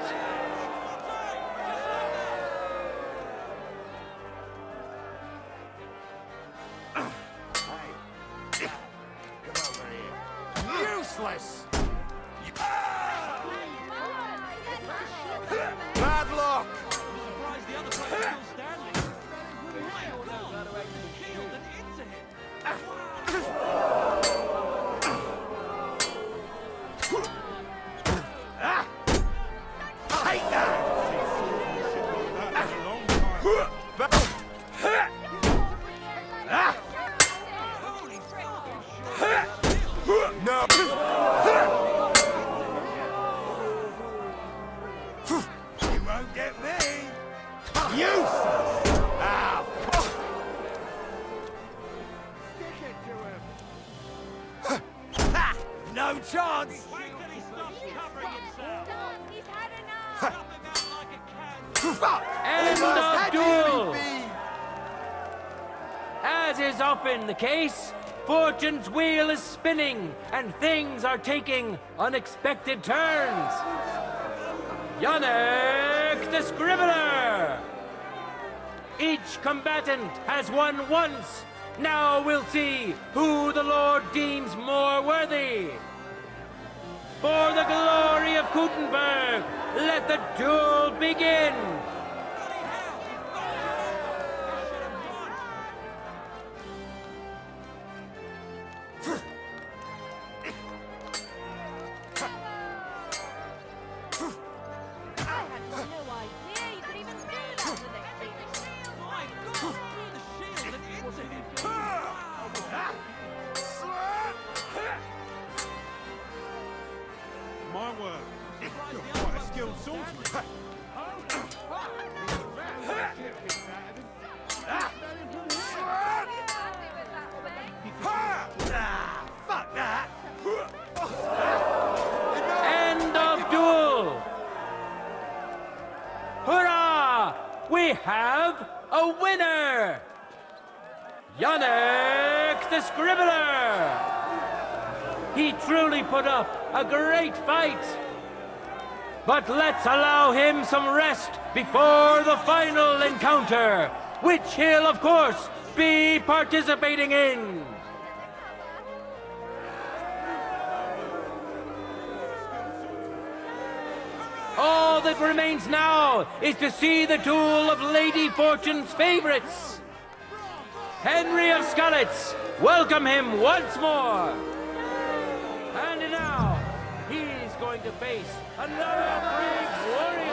Useless! Bad luck! Take that! No! You won't get me! Useless! Ah, fuck! Stick it to him! Ha! No chance! End of duel! As is often the case, Fortune's wheel is spinning and things are taking unexpected turns. Yannick the Scrivener! Each combatant has won once. Now we'll see who the Lord deems more worthy. For the glory of Kuttenberg, let the duel begin! My word, you're quite a skilled swordsman. Fuck that! End of duel! Hurrah! We have a winner! Yannick the Scrivener! He truly put up a great fight. But let's allow him some rest before the final encounter, which he'll, of course, be participating in. All that remains now is to see the duel of Lady Fortune's favorites. Henry of Skalitz, welcome him once more. And now, he's going to face another big warrior.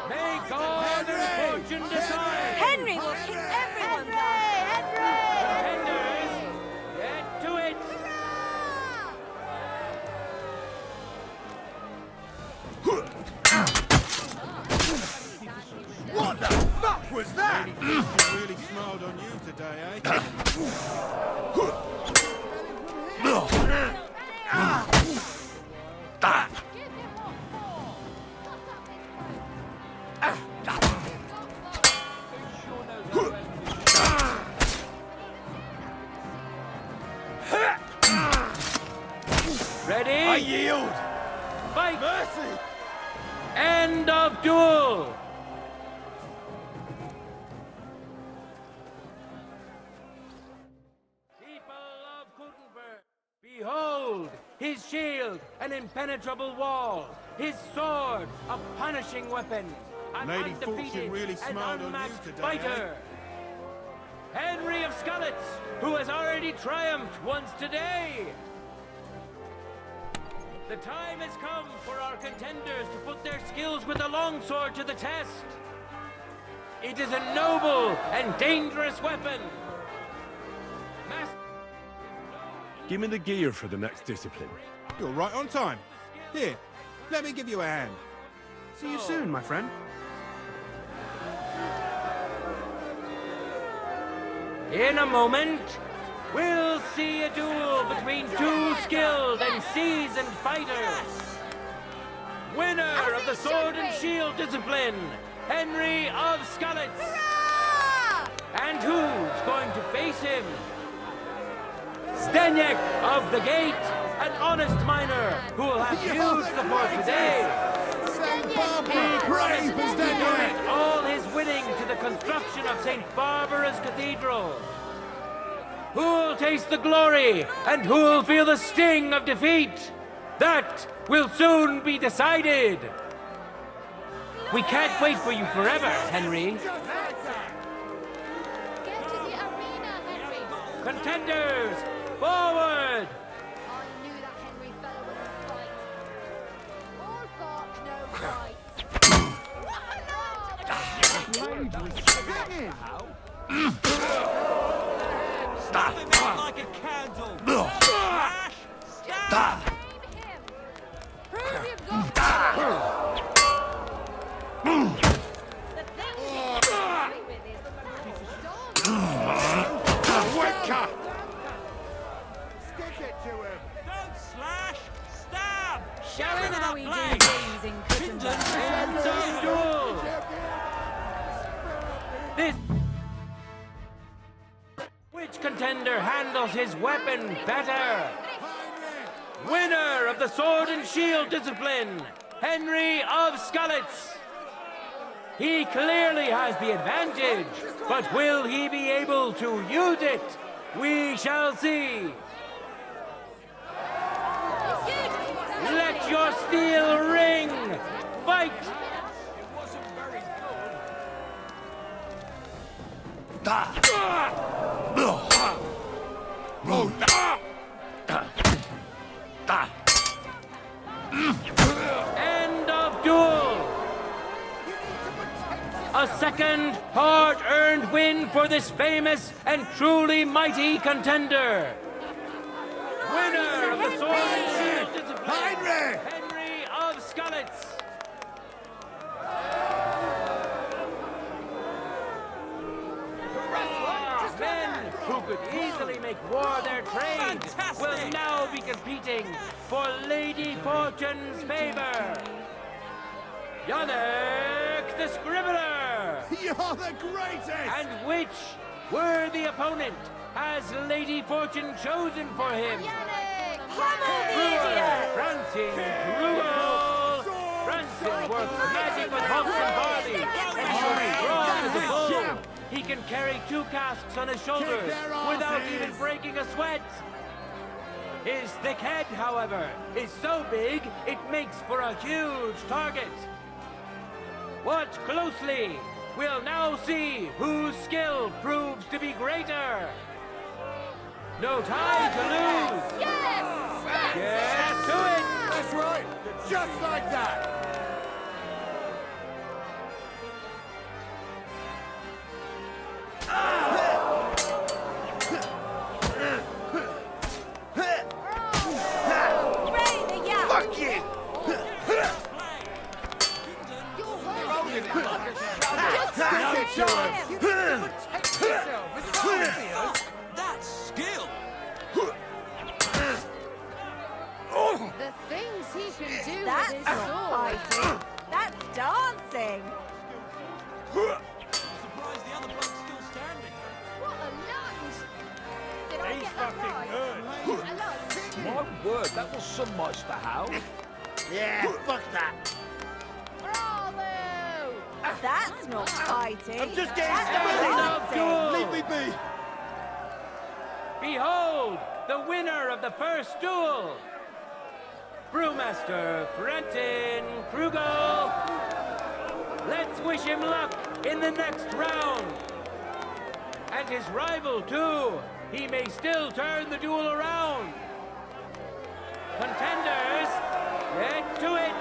May God and fortune decide. Henry will kick everyone down. Contenders, get to it. What the fuck was that? He really smiled on you today, eh? Ready? I yield! Fight! Mercy! End of duel! People of Kuttenberg, behold, his shield an impenetrable wall, his sword a punishing weapon, an Lady undefeated Fortune really and smiled on you unmatched today, fighter. Henry of Skalitz, who has already triumphed once today. The time has come for our contenders to put their skills with the longsword to the test. It is a noble and dangerous weapon. Give me the gear for the next discipline. You're right on time. Here, let me give you a hand. See you soon, my friend. In a moment, we'll see a duel between two skilled and seasoned fighters. Winner of the sword and shield discipline, Henry of Skalitz. And who's going to face him? Zdeněk of the Gate, an honest miner who will have huge support today. He promised to donate all his winnings to the construction of St. Barbara's Cathedral. Who'll taste the glory and who'll feel the sting of defeat? That will soon be decided. We can't wait for you forever, Henry. Get to the arena, Henry. Contenders, forward! I knew that Henry fellow would fight. All bark, no fight. Stop him out like a candle! Stop! Him. Prove you've got power. The thing you play with is Wicca! Stick it to him! Don't slash! Stab! Show him how we do blade. things in Kuttenberg. Some duel! This... Which contender handles his weapon better? Winner of the sword and shield discipline, Henry of Skalitz. He clearly has the advantage, but will he be able to use it? We shall see. Let your steel ring! Fight! End of duel! A second hard-earned win for this famous and truly mighty contender. Winner of the sword and shield discipline, Henry of Skalitz. Men who could easily make war their trade will now be competing for Lady Fortune's favor. Yannick the Scribbler! You're the greatest! And which worthy opponent has Lady Fortune chosen for him? Francine Gruel! Francine works magic with hops and barley, and he's strong as a bull. He can carry 2 casks on his shoulders without even breaking a sweat. His thick head, however, is so big it makes for a huge target. Watch closely. We'll now see whose skill proves to be greater. No time to lose. Yes! Get to it. That's right! Just like that! Fuck you! That's skill! The things he can do That's with his not sword. fighting. That's dancing. Surprised the other bloke's still standing. What a lunge! Did I He's get that fucking right? good. A lunge. My word, that was some Meister Howe. Yeah, fuck that! Bravo! That's not fighting. I'm just getting That's started. dancing. Leave me be! Behold, the winner of the first duel. Brewmaster Frenton Krugel. Let's wish him luck in the next round. And his rival, too. He may still turn the duel around. Contenders, get to it.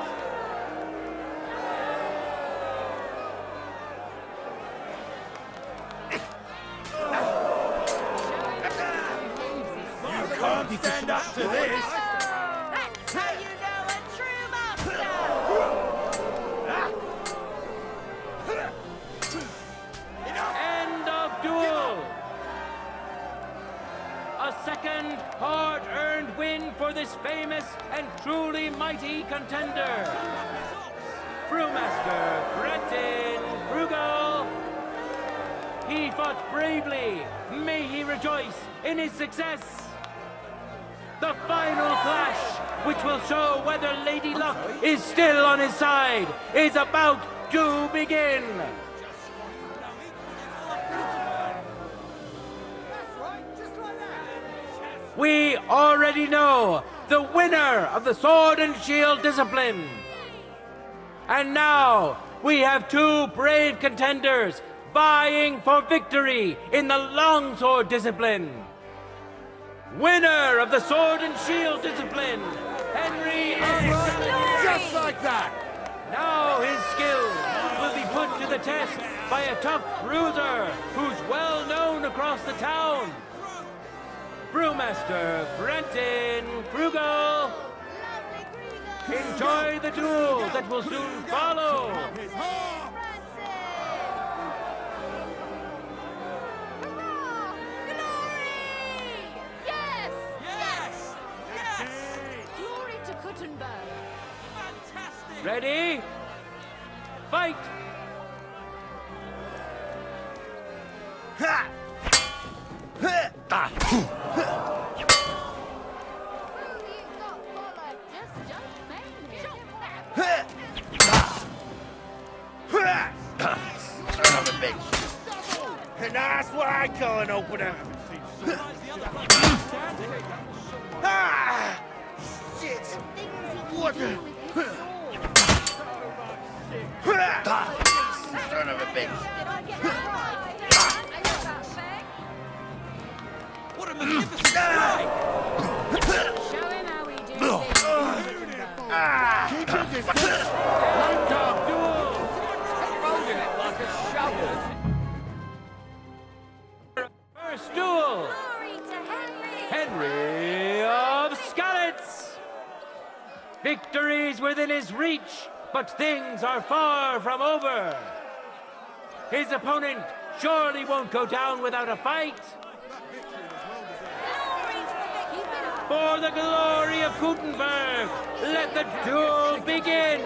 You can't stand up to this! That's how you know a true master! End of duel. A second hard-earned win for this famous and truly mighty contender. Brewmaster Frenton Krugel. He fought bravely. May he rejoice in his success. The final clash, which will show whether Lady Luck is still on his side, is about to begin. We already know the winner of the sword and shield discipline. And now we have two brave contenders vying for victory in the longsword discipline. Winner of the sword and shield discipline, Henry of Just like that! Now his skills will be put to the test by a tough bruiser who's well known across the town. Brewmaster Frenton Krugel. Enjoy the duel that will soon follow. Glory to Kuttenberg. Ready? Fight! Son of a bitch! And that's what I call an opener! Ah! Shit! What the... Son of a bitch! What a magnificent strike! Show him how we do things. Top duel! Holding it like a shovel. First duel! Glory to Henry! Henry of Skalitz! Victory's within his reach, but things are far from over. His opponent surely won't go down without a fight. For the glory of Kuttenberg, let the duel begin!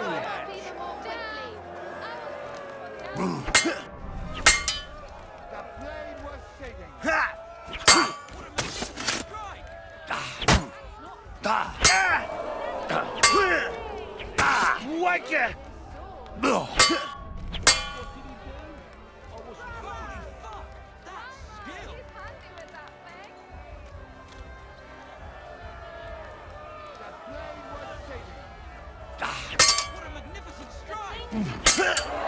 Wake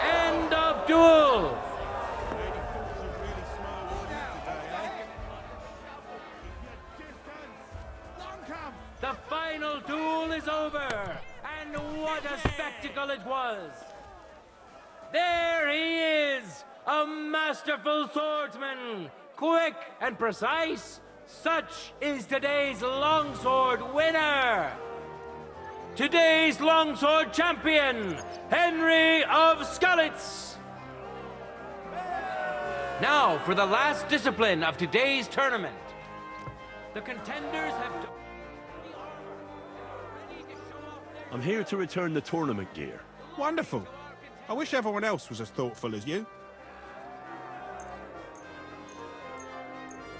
End of duel! The final duel is over, and what a spectacle it was! There he is, a masterful swordsman, quick and precise. Such is today's longsword winner! Today's longsword champion, Henry of Skalitz! Now for the last discipline of today's tournament. The contenders have... I'm here to return the tournament gear. Wonderful. I wish everyone else was as thoughtful as you.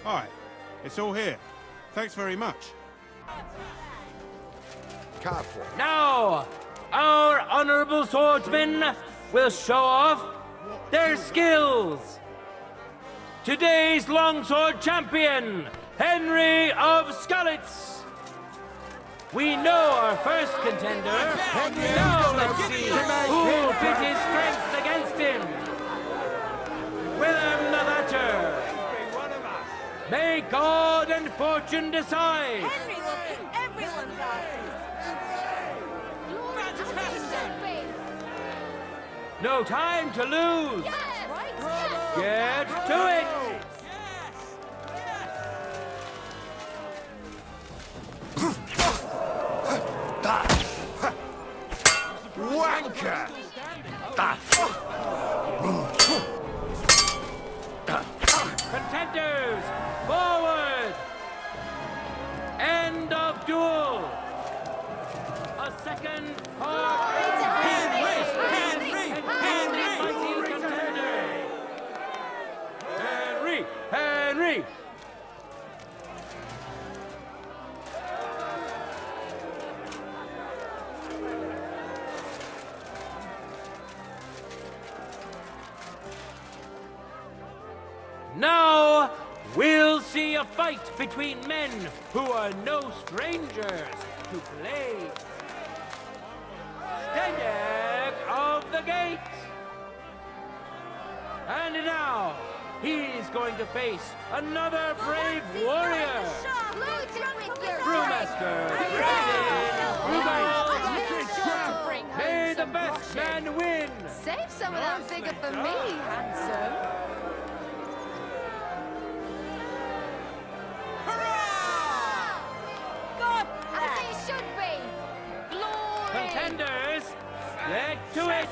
Hi, it's all here. Thanks very much. Careful. Now, our honorable swordsmen will show off their skills. Today's longsword champion, Henry of Skalitz. We know our first contender. Now let's see who will pit his strength against him. Willem the Thatcher. May God and fortune decide. Henry will kick everyone's asses. No time to lose. Get to it. Wanker! Contenders, forward! End of duel! A second hard Henry fighting contender! Henry! Now, we'll see a fight between men who are no strangers to play. Steg of the gate. And now, he's going to face another brave warrior. Brewmaster, may the best man win. Save some of that figure for me, handsome. As it should be. Glory. Contenders, get to it.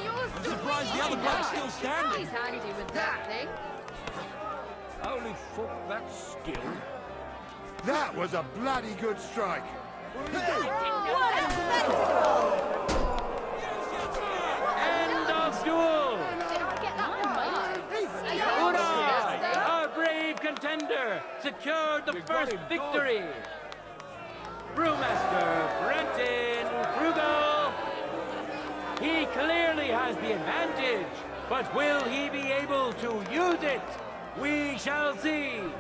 I'm surprised the other bloke's still standing. He's handy with that thing. Holy fuck, that's skill. That was a bloody good strike. End of duel. Did I get that right? Hurrah! Our brave contender secured the first victory. Brewmaster Brenton Krugel. He clearly has the advantage, but will he be able to use it? We shall see.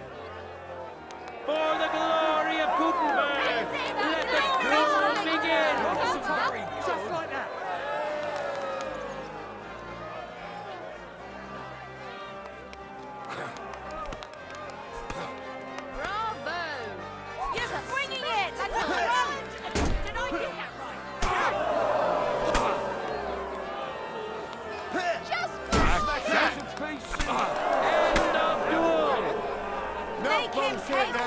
For the glory of Kuttenberg, let the duel begin. Just like that. Bravo! You're bringing it! Did I get that right? Just End of duel. Make him pay the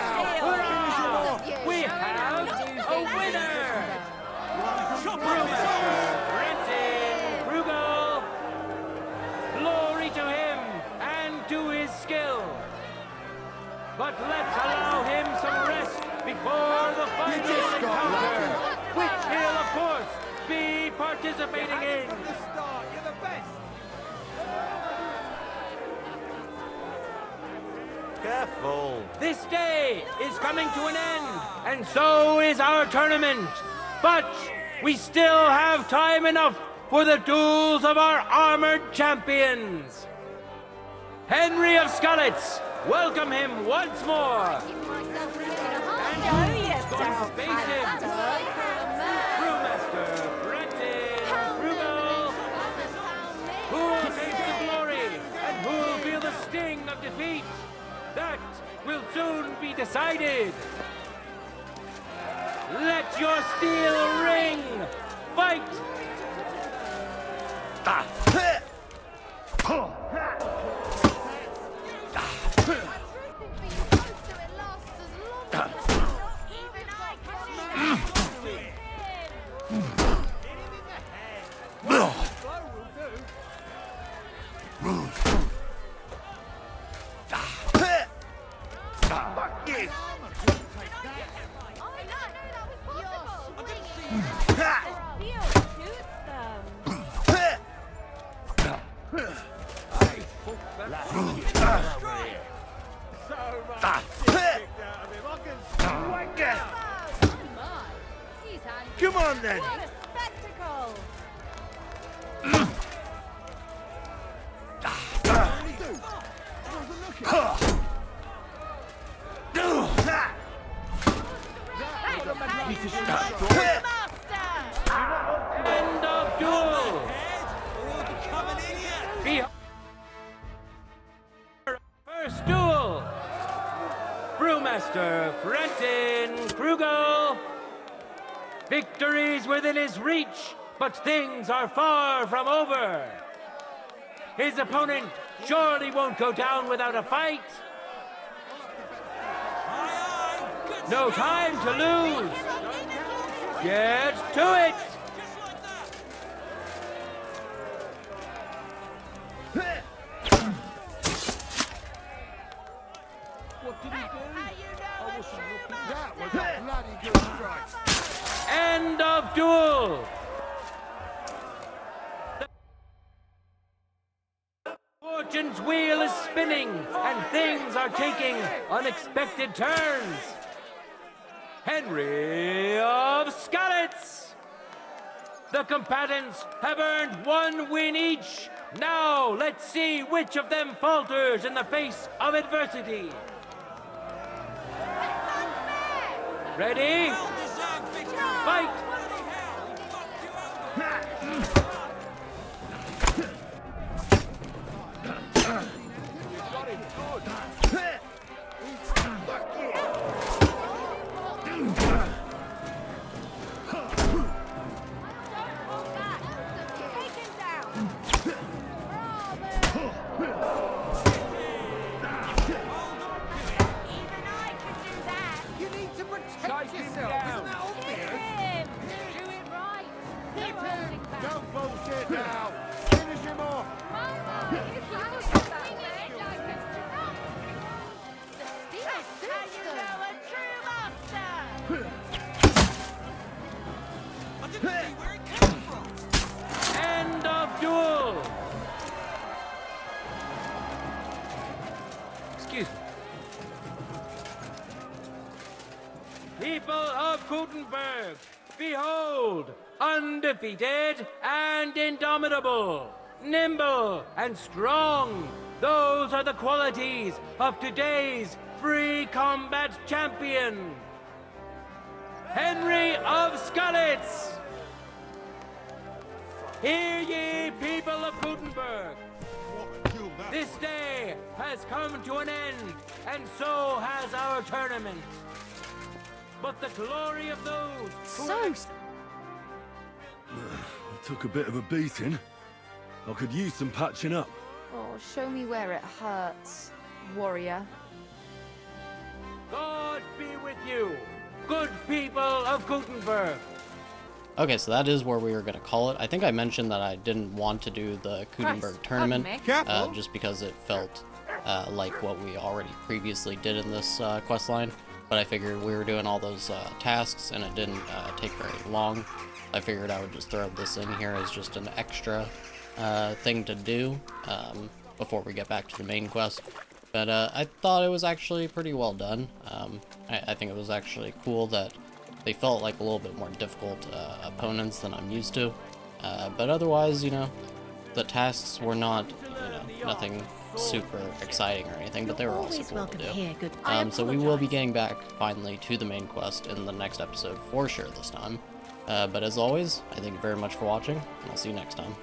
Hurrah! We have a winner. Brewmaster Brenton Krugel. Glory to him and to his skill. But let's allow him some rest before the final encounter, which he'll, of course, be participating in. From the start, you're the best. Careful. This day is coming to an end, and so is our tournament. But we still have time enough for the duels of our armored champions. Henry of Scarlets, welcome him once more. Oh, yes, Going to face him. Brewmaster Brenton Krugel. Who will taste the glory and who will feel the sting of defeat? That will soon be decided. Let your steel ring. Fight! Come on then. End of duel! First duel! Brewmaster Frenton Krugel. Victory's within his reach, but things are far from over. His opponent surely won't go down without a fight. No time to lose. Get to it. What did he do? I wasn't looking. That was a bloody good strike. End of duel. Fortune's wheel is spinning, and things are taking unexpected turns. Henry of Skalitz! The combatants have earned 1 win each. Now let's see which of them falters in the face of adversity. Ready? Fight! Don't bullshit now. Finish him off. End of duel! Excuse me. People of Kuttenberg, behold, undefeated and indomitable, nimble and strong. Those are the qualities of today's free combat champion, Henry of Skalitz. Hear ye, people of Kuttenberg. This day has come to an end, and so has our tournament. But the glory of those who... I took a bit of a beating. I could use some patching up. Oh, show me where it hurts, warrior. God be with you, good people of Kuttenberg. Okay, so that is where we were going to call it. I think I mentioned that I didn't want to do the Kuttenberg tournament, just because it felt like what we already previously did in this quest line. But I figured we were doing all those tasks, and it didn't take very long. I figured I would just throw this in here as just an extra thing to do before we get back to the main quest. But I thought it was actually pretty well done. I think it was actually cool that they felt like a little bit more difficult opponents than I'm used to. But otherwise, you know, the tasks were not, nothing super exciting or anything, but they were also cool to do. So we will be getting back finally to the main quest in the next episode for sure this time. But as always, I thank you very much for watching, and I'll see you next time.